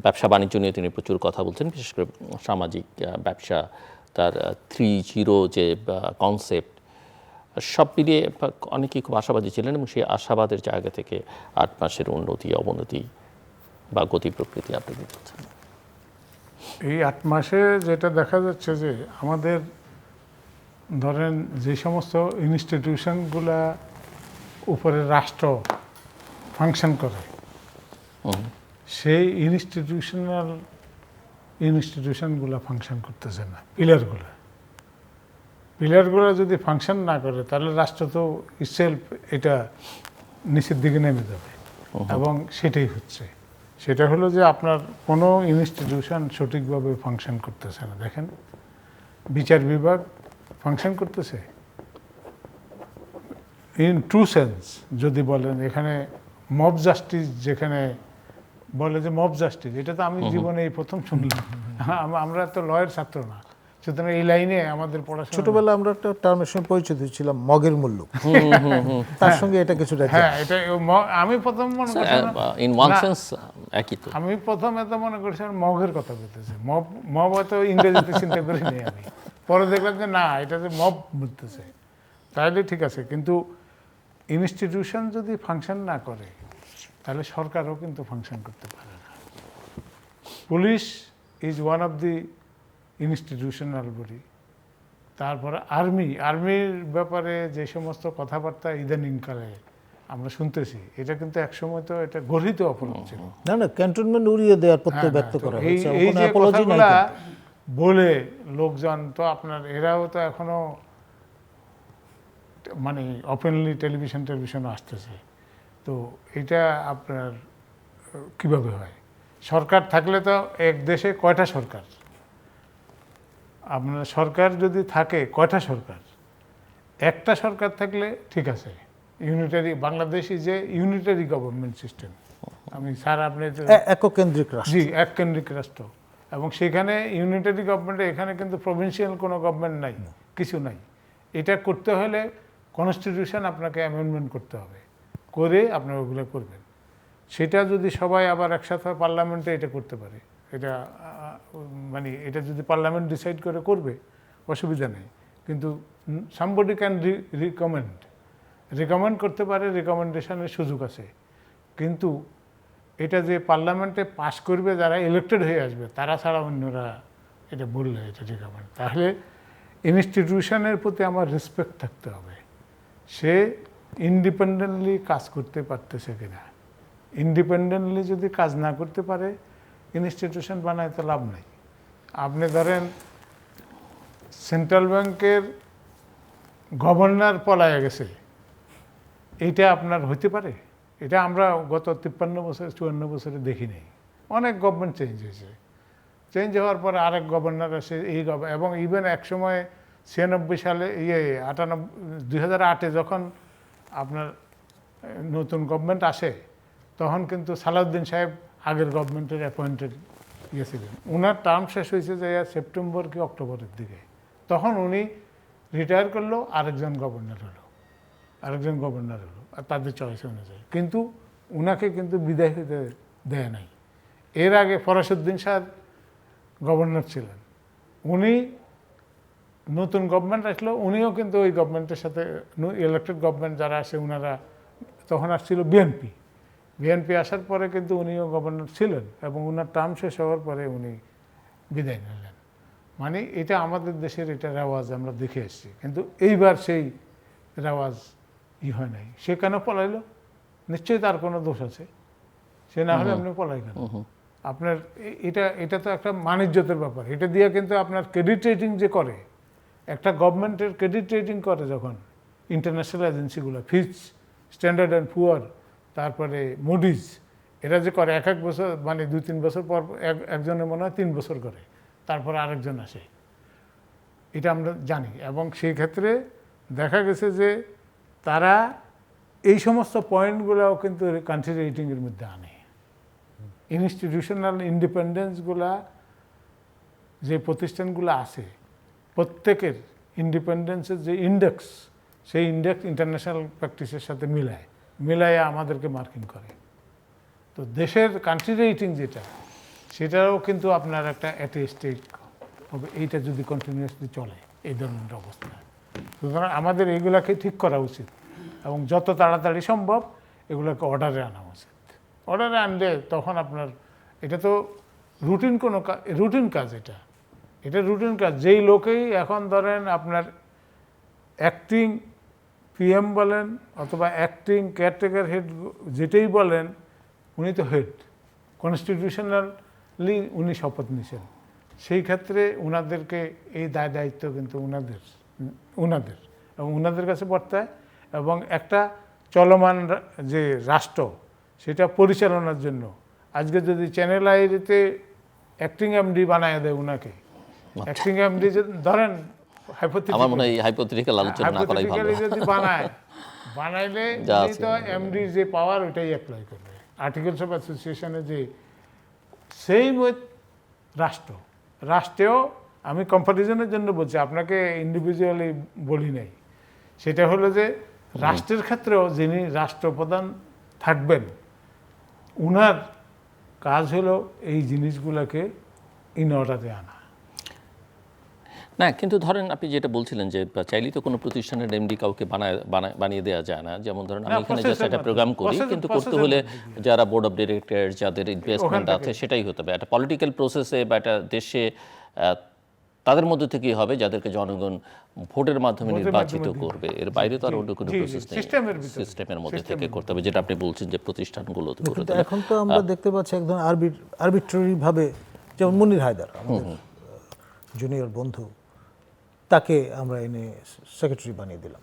ব্যবসা বাণিজ্য নিয়ে তিনি প্রচুর কথা বলছেন, বিশেষ করে সামাজিক ব্যবসা, তার 3.0 যে কনসেপ্ট, সব মিলিয়ে অনেকেই খুব আশাবাদী ছিলেন এবং সেই আশাবাদের জায়গা থেকে 8 মাসের উন্নতি অবনতি বা গতি প্রকৃতি আপনি দেখছেন। এই 8 মাসে যেটা দেখা যাচ্ছে যে আমাদের ধরেন যে সমস্ত ইনস্টিটিউশনগুলা উপরে রাষ্ট্র ফাংশন করে, সেই ইনস্টিটিউশনগুলো ফাংশন করতেছে না। পিলারগুলো যদি ফাংশন না করে তাহলে রাষ্ট্র তো ইটসেলফ এটা নিচের দিকে নেমে যাবে। এবং সেটাই হচ্ছে, সেটা হলো যে আপনার কোনো ইনস্টিটিউশন সঠিকভাবে ফাংশন করতেছে না। দেখেন, বিচার বিভাগ ফাংশন করতেছে ইন ট্রু সেন্স। যদি বলেন এখানে মব জাস্টিস, যেখানে বলে যে মব জাস্টিস, এটা তো আমি জীবনে এই প্রথম শুনলাম। আমরা তো লয়ের ছাত্র না, সুতরাং এই লাইনে আমাদের পড়াশোনা। ছোটবেলা আমরা একটা টার্মের সঙ্গে পরিচিত ছিলাম, মগের মূল্য, তার সঙ্গে এটা কিছুটা। হ্যাঁ, এটা আমি প্রথম মনে করছিলাম, ইন ওয়ান সেন্স একই তো। আমি প্রথম এত মনে করছিলাম মগের কথা বলতেছে, মব হয়তো ইংরেজিতে চিন্তা করিনি আমি। পরে দেখলাম যে না, এটা যে মব বলতেছে, তাহলে ঠিক আছে। কিন্তু ইনস্টিটিউশন যদি ফাংশন না করে তাহলে সরকারও কিন্তু ফাংশন করতে পারে না। Police is one of the institutional body. তারপরে আর্মির ব্যাপারে যে সমস্ত কথাবার্তা ইদানিংকালে আমরা শুনতেছি, এটা কিন্তু একসময় তো এটা গর্হিত অপরাধ ছিল। না, ক্যান্টনমেন্ট উড়িয়ে দেওয়ার প্রত্যয় ব্যক্ত করা হয়েছে, এই কোনো যে অ্যাপোলজি নাই। কথাগুলা বলে লোকজন তো আপনার, এরাও তো এখনো মানে ওপেনলি টেলিভিশনও আসতেছে। তো এটা আপনার কিভাবে হয়? সরকার থাকলে তো এক দেশে কয়টা সরকার? আপনার সরকার যদি থাকে কয়টা সরকার? একটা সরকার থাকলে ঠিক আছে, ইউনিটারি, বাংলাদেশি যে ইউনিটারি গভর্নমেন্ট সিস্টেম, আমি স্যার আপনি এককেন্দ্রিক রাষ্ট্র। জি, এককেন্দ্রিক রাষ্ট্র। এবং সেখানে ইউনিটারি গভর্নমেন্টে, এখানে কিন্তু প্রভিন্সিয়াল কোনো গভর্নমেন্ট নাই, কিছু নাই। এটা করতে হলে কনস্টিটিউশন আপনাকে অ্যামেন্ডমেন্ট করতে হবে, করে আপনারা ওগুলো করবেন। সেটা যদি সবাই আবার একসাথে পার্লামেন্টে এটা করতে পারে, এটা মানে এটা যদি পার্লামেন্ট ডিসাইড করে করবে, অসুবিধা নেই। কিন্তু সামবডি ক্যান রিকমেন্ড করতে পারে, রিকমেন্ডেশনের সুযোগ আছে। কিন্তু এটা যে পার্লামেন্টে পাস করবে যারা ইলেক্টেড হয়ে আসবে, তারা ছাড়া অন্যরা এটা বললে এটা রিকমেন্ড, তাহলে ইনস্টিটিউশনের প্রতি আমার রেসপেক্ট থাকতে হবে। সে ইন্ডিপেন্ডেন্টলি কাজ করতে পারতেছে কিনা। ইন্ডিপেন্ডেন্টলি যদি কাজ না করতে পারে, ইনস্টিটিউশন বানায় তো লাভ নেই। আপনি ধরেন সেন্ট্রাল ব্যাংকের গভর্নর পলায়ে গেছে, এইটা আপনার হইতে পারে? এটা আমরা গত 53 বছর 54 বছরে দেখি নেই। অনেক গভর্নমেন্ট চেঞ্জ হয়েছে, চেঞ্জ হওয়ার পরে আরেক গভর্নর আসে, এই এবং ইভেন এক সময় 96 সালে 2008-এ যখন আপনার নতুন গভর্নমেন্ট আসে, তখন কিন্তু সালাউদ্দিন সাহেব আগের গভর্নমেন্টের অ্যাপয়েন্টেড ছিলেন। ওনার টার্ম শেষ হয়েছে যে সেপ্টেম্বর কি অক্টোবরের দিকে, তখন উনি রিটায়ার করলো, আরেকজন গভর্নর হলো, আর তাদের চয়েস অনুযায়ী। কিন্তু উনাকে কিন্তু বিদায় হতে দেয় নাই। এর আগে ফরাসউদ্দিন শাহ গভর্নর ছিলেন, উনি নতুন গভর্নমেন্ট আসলো, উনিও কিন্তু ওই গভর্নমেন্টের সাথে ইলেক্টেড গভর্নমেন্ট যারা আসে, ওনারা তখন আসছিল বিএনপি আসার পরে কিন্তু উনিও গভর্নর ছিলেন, এবং ওনার টার্ম শেষ হওয়ার পরে উনি বিদায় নিলেন। মানে এটা আমাদের দেশের এটা রেওয়াজ আমরা দেখে এসেছি, কিন্তু এইবার সেই রেওয়াজ হয় নাই। সে কেন পলাইলো? নিশ্চয়ই তার কোনো দোষ আছে, সে না হলে আপনি পলাই কেন? আপনার এটা তো একটা মানিজ্যতের ব্যাপার। এটা দিয়ে কিন্তু আপনার ক্রেডিট রেটিং যে করে, একটা গভর্নমেন্টের ক্রেডিট রেটিং করে যখন ইন্টারন্যাশনাল এজেন্সিগুলো, ফিচ, স্ট্যান্ডার্ড অ্যান্ড পুয়ার, তারপরে মুডিজ, এরা যে করে এক বছর, মানে 2-3 বছর পর একজনের মনে হয় 3 বছর করে, তারপর আরেকজন আসে, এটা আমরা জানি। এবং সেই ক্ষেত্রে দেখা গেছে যে তারা এই সমস্ত পয়েন্টগুলোও কিন্তু কান্ট্রি রেটিংয়ের মধ্যে আনে। ইনস্টিটিউশনাল ইন্ডিপেন্ডেন্সগুলা যে প্রতিষ্ঠানগুলো আছে, প্রত্যেকের ইন্ডিপেন্ডেন্সের যে ইন্ডেক্স, সেই ইন্ডেক্স ইন্টারন্যাশনাল প্র্যাকটিসের সাথে মিলায় আমাদেরকে মার্কিং করে। তো দেশের কান্ট্রি রেটিং যেটা, সেটাও কিন্তু আপনার একটা অ্যাটেস্টেড হবে, এইটা যদি কন্টিনিউয়াসলি চলে এই ধরনের অবস্থা। সুতরাং আমাদের এইগুলাকে ঠিক করা উচিত এবং যত তাড়াতাড়ি সম্ভব এগুলোকে অর্ডারে আনা উচিত। অর্ডারে আনলে তখন আপনার এটা তো রুটিন কাজ, এটা রুটিন কাজ। যেই লোকেই এখন ধরেন আপনার অ্যাক্টিং পিএম বলেন অথবা অ্যাক্টিং কেয়ারটেকার হেড, যেটাই বলেন, উনি তো হেড, কনস্টিটিউশনালি উনি শপথ নিয়েছেন। সেই ক্ষেত্রে ওনাদেরকে এই দায়িত্ব কিন্তু ওনাদের এবং ওনাদের কাছে বর্তায়। এবং একটা চলমান যে রাষ্ট্র, সেটা পরিচালনার জন্য আজকে যদি চ্যানেল আইতে অ্যাক্টিং এমডি বানায় দেয় ওনাকে, অ্যাক্টিং এমডি ধরেন আমার মনে হয় এই হাইপোথেটিক্যাল আলোচনা না করাই ভালো। যদি বানাইলে তো এমডির যে পাওয়ার ওইটাই অ্যাপ্লাই করবে। আর্টিকেলস অফ অ্যাসোসিয়েশনে যে সেম উইথ রাষ্ট্রেও, আমি কম্পারিজনের জন্য বলছি, আপনাকে ইন্ডিভিজুয়ালি বলি নাই। সেটা হলো যে রাষ্ট্রের ক্ষেত্রেও যিনি রাষ্ট্রপ্রধান থাকবেন, উনার কাজ হলো এই জিনিসগুলোকে ইন অর্ডারে আনা। না, কিন্তু ধরেন আপনি যেটা বলছিলেন যে চাইলেই তো কোনো প্রতিষ্ঠানের এমডি কাউকে বানিয়ে দেওয়া যায় না। যেমন ধরেন আমি এখানে জাস্ট একটা প্রোগ্রাম করি, কিন্তু করতে হলে যারা বোর্ড অফ ডিরেক্টর, যাদের ইনভেস্টমেন্ট আছে, সেটাই হতে হবে। একটা পলিটিক্যাল প্রসেসে বা একটা দেশে তাদের মধ্যে থেকেই হবে যাদেরকে জনগণ ভোটের মাধ্যমে নির্বাচিত করবে। এর বাইরে তো আর অন্য কোনো প্রসেস নেই, সিস্টেমের মধ্যে থেকে করতে হবে, যেটা আপনি বলছেন যে প্রতিষ্ঠানগুলো। এখন তো আমরা দেখতে পাচ্ছি একদম আরবিট্রারি ভাবে, যেমন মুনির হায়দার আমাদের জুনিয়র বন্ধু, তাকে আমরা এনে সেক্রেটারি বানিয়ে দিলাম,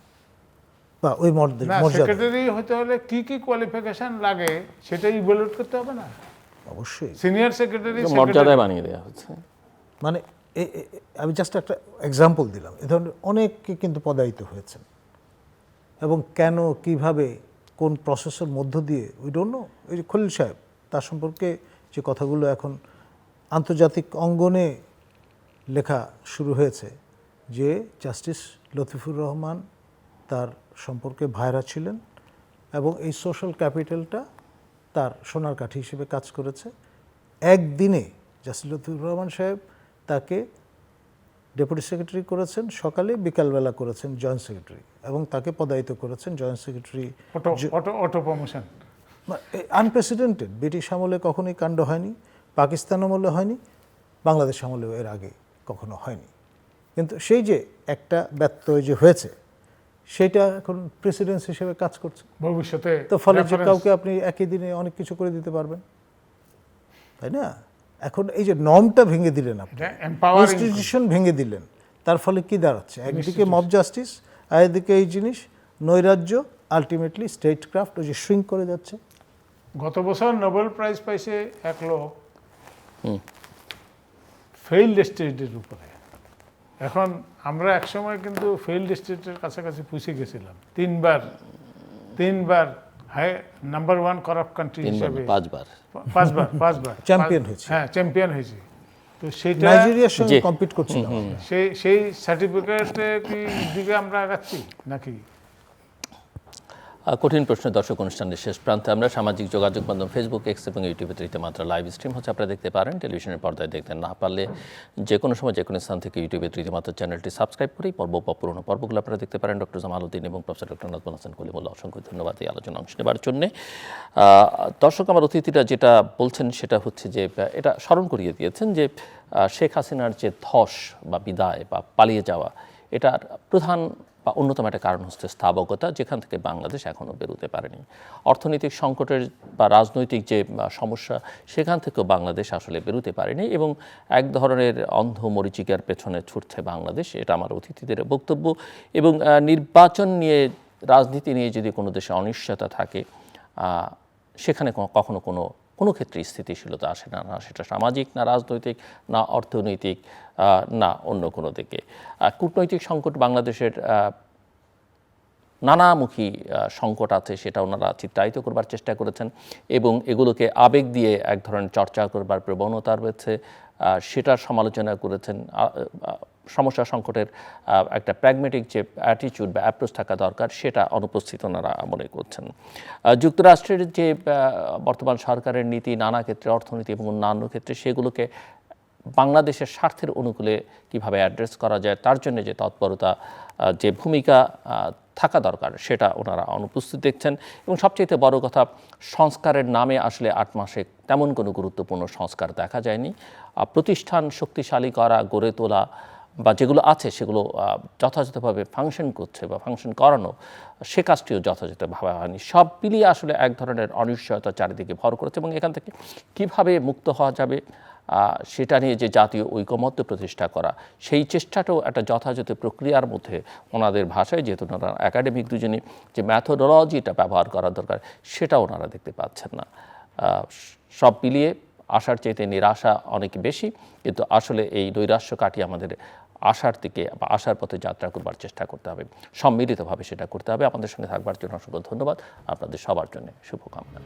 বা ওই সেক্রেটারি হতে হলে কি কি কোয়ালিফিকেশন লাগে সেটাই ইভালুয়েট করতে হবে না? অবশ্যই সিনিয়র সেক্রেটারি মর্যাদায় বানিয়ে দেওয়া হচ্ছে। মানে আমি জাস্ট একটা এক্সাম্পল দিলাম, এ ধরনের অনেককে কিন্তু পদায়িত হয়েছেন। এবং কেন, কিভাবে, কোন প্রসেসের মধ্য দিয়ে, উই ডোন্ট নো। এই যে খলিল সাহেব, তার সম্পর্কে যে কথাগুলো এখন আন্তর্জাতিক অঙ্গনে লেখা শুরু হয়েছে, যে জাস্টিস লতিফুর রহমান তার সম্পর্কে ভাইরা ছিলেন এবং এই সোশ্যাল ক্যাপিটালটা তার সোনার কাঠি হিসেবে কাজ করেছে। একদিনে জাস্টিস লতিফুর রহমান সাহেব তাকে ডেপুটি সেক্রেটারি করেছেন সকালে, বিকালবেলা করেছেন জয়েন্ট সেক্রেটারি, এবং তাকে পদায়িত করেছেন joint secretary. Auto promotion, unprecedented. British আমলে কখনোই কাণ্ড হয়নি, পাকিস্তান আমলে হয়নি, বাংলাদেশ আমলেও এর আগে কখনো হয়নি। কিন্তু সেই যে একটা ব্যত্যয় যে হয়েছে, সেটা এখন প্রেসিডেন্স হিসেবে কাজ করছে ভবিষ্যতে। তো ফলে যে কাউকে আপনি একই দিনে অনেক কিছু করে দিতে পারবেন, তাই না? এখন এই যে নর্মটা ভেঙে দিলেন, আপনি ইনস্টিটিউশন ভেঙে দিলেন, তার ফলে কি দাঁড়াচ্ছে? একদিকে মব জাস্টিস, আর এদিকে এই জিনিস নৈরাজ্য, আলটিমেটলি স্টেট ক্রাফট ওই যে শ্রিঙ্ক করে যাচ্ছে। গত বছর নোবেল প্রাইজ পাইছে এক লোক ফেইল্ড স্টেটের উপরে। এখন আমরা একসময় কিন্তু ফেইল্ড স্টেটের কাছাকাছি পৌঁছে গেছিলাম, তিনবার হাই নাম্বার 1 কারাপ্ট কান্ট্রি হিসেবে, পাঁচবার চ্যাম্পিয়ন হয়েছে। হ্যাঁ, চ্যাম্পিয়ন হয়েছে। তো সেটা নাইজেরিয়ার সঙ্গে কম্পিট করছিল। সেই সার্টিফিকেটে কি দিকে আমরা আগাচ্ছি নাকি? কঠিন প্রশ্ন। দর্শক, অনুষ্ঠানের শেষ প্রান্তে আমরা। সামাজিক যোগাযোগ মাধ্যম ফেসবুক, এক্স এবং ইউটিউবে রীতিমাত্রা লাইভ স্ট্রিম হচ্ছে, আপনারা দেখতে পারেন। টেলিভিশনের পর্দায় দেখতে না পারলে যে কোনো সময় যে কোনো স্থান থেকে ইউটিউবে রীতিমাত্রা চ্যানেলটি সাবস্ক্রাইব করেই পর্ব বা পুরোনো পর্বগুলো আপনারা দেখতে পারেন। ডক্টর জামালউদ্দিন এবং প্রফেসর ডক্টর নাজমুল হাসান কলিমুল্লাহ, অসংখ্য ধন্যবাদ এই আলোচনা অংশ নেবার জন্যে। দর্শক, আমার অতিথিরা যেটা বলছেন সেটা হচ্ছে যে এটা স্মরণ করিয়ে দিয়েছেন যে শেখ হাসিনার যে ধস বা বিদায় বা পালিয়ে যাওয়া, এটার প্রধান বা অন্যতম একটা কারণ হচ্ছে স্থাবকতা, যেখান থেকে বাংলাদেশ এখনও বেরোতে পারেনি। অর্থনৈতিক সংকটের বা রাজনৈতিক যে সমস্যা, সেখান থেকেও বাংলাদেশ আসলে বেরোতে পারেনি এবং এক ধরনের অন্ধ মরিচিকার পেছনে ছুটছে বাংলাদেশ। এটা আমার অতিথিদের বক্তব্য। এবং নির্বাচন নিয়ে, রাজনীতি নিয়ে যদি কোনো দেশে অনিশ্চয়তা থাকে, সেখানে কখনো কোনো ক্ষেত্রে স্থিতিশীলতা আসে না, না সেটা সামাজিক, না রাজনৈতিক, না অর্থনৈতিক, না অন্য কোনো দিকে। কূটনৈতিক সংকট বাংলাদেশের নানামুখী সংকট আছে, সেটা ওনারা চিত্রায়িত করবার চেষ্টা করেছেন এবং এগুলোকে আবেগ দিয়ে এক ধরনের চর্চা করবার প্রবণতা রয়েছে, সেটার সমালোচনা করেছেন। সমস্যা সংকটের একটা প্র্যাগমেটিক যে অ্যাটিটিউড বা অ্যাপ্রোচ থাকা দরকার, সেটা অনুপস্থিত ওনারা মনে করছেন। যুক্তরাষ্ট্রের যে বর্তমান সরকারের নীতি নানা ক্ষেত্রে, অর্থনীতি এবং অন্যান্য ক্ষেত্রে, সেগুলোকে বাংলাদেশের স্বার্থের অনুকূলে কিভাবে অ্যাড্রেস করা যায়, তার জন্য যে তৎপরতা, যে ভূমিকা থাকা দরকার, সেটা ওনারা অনুপস্থিত দেখছেন। এবং সবচেয়ে বড় কথা, সংস্কারের নামে আসলে 8 মাসে তেমন কোনো গুরুত্বপূর্ণ সংস্কার দেখা যায়নি। প্রতিষ্ঠান শক্তিশালী করা, গড়ে তোলা বা যেগুলো আছে সেগুলো যথাযথভাবে ফাংশন করছে বা ফাংশন করানো, সে কাজটিও যথাযথভাবে হয়নি। সব মিলিয়ে আসলে এক ধরনের অনিশ্চয়তা চারিদিকে ভর করেছে এবং এখান থেকে কীভাবে মুক্ত হওয়া যাবে, সেটা নিয়ে যে জাতীয় ঐকমত্য প্রতিষ্ঠা করা, সেই চেষ্টাটাও একটা যথাযথ প্রক্রিয়ার মধ্যে ওনাদের ভাষায়, যেহেতু ওনারা একাডেমিক দুজনই, যে ম্যাথোডোলজিটা ব্যবহার করা দরকার, সেটা ওনারা দেখতে পাচ্ছেন না। সব মিলিয়ে আশার চাইতে নিরাশা অনেক বেশি, কিন্তু আসলে এই নৈরাশ্য কাটিয়ে আমাদের আশার দিকে বা আশার পথে যাত্রা করবার চেষ্টা করতে হবে, সম্মিলিতভাবে সেটা করতে হবে। আমাদের সঙ্গে থাকবার জন্য অসংখ্য ধন্যবাদ। আপনাদের সবার জন্য শুভকামনা।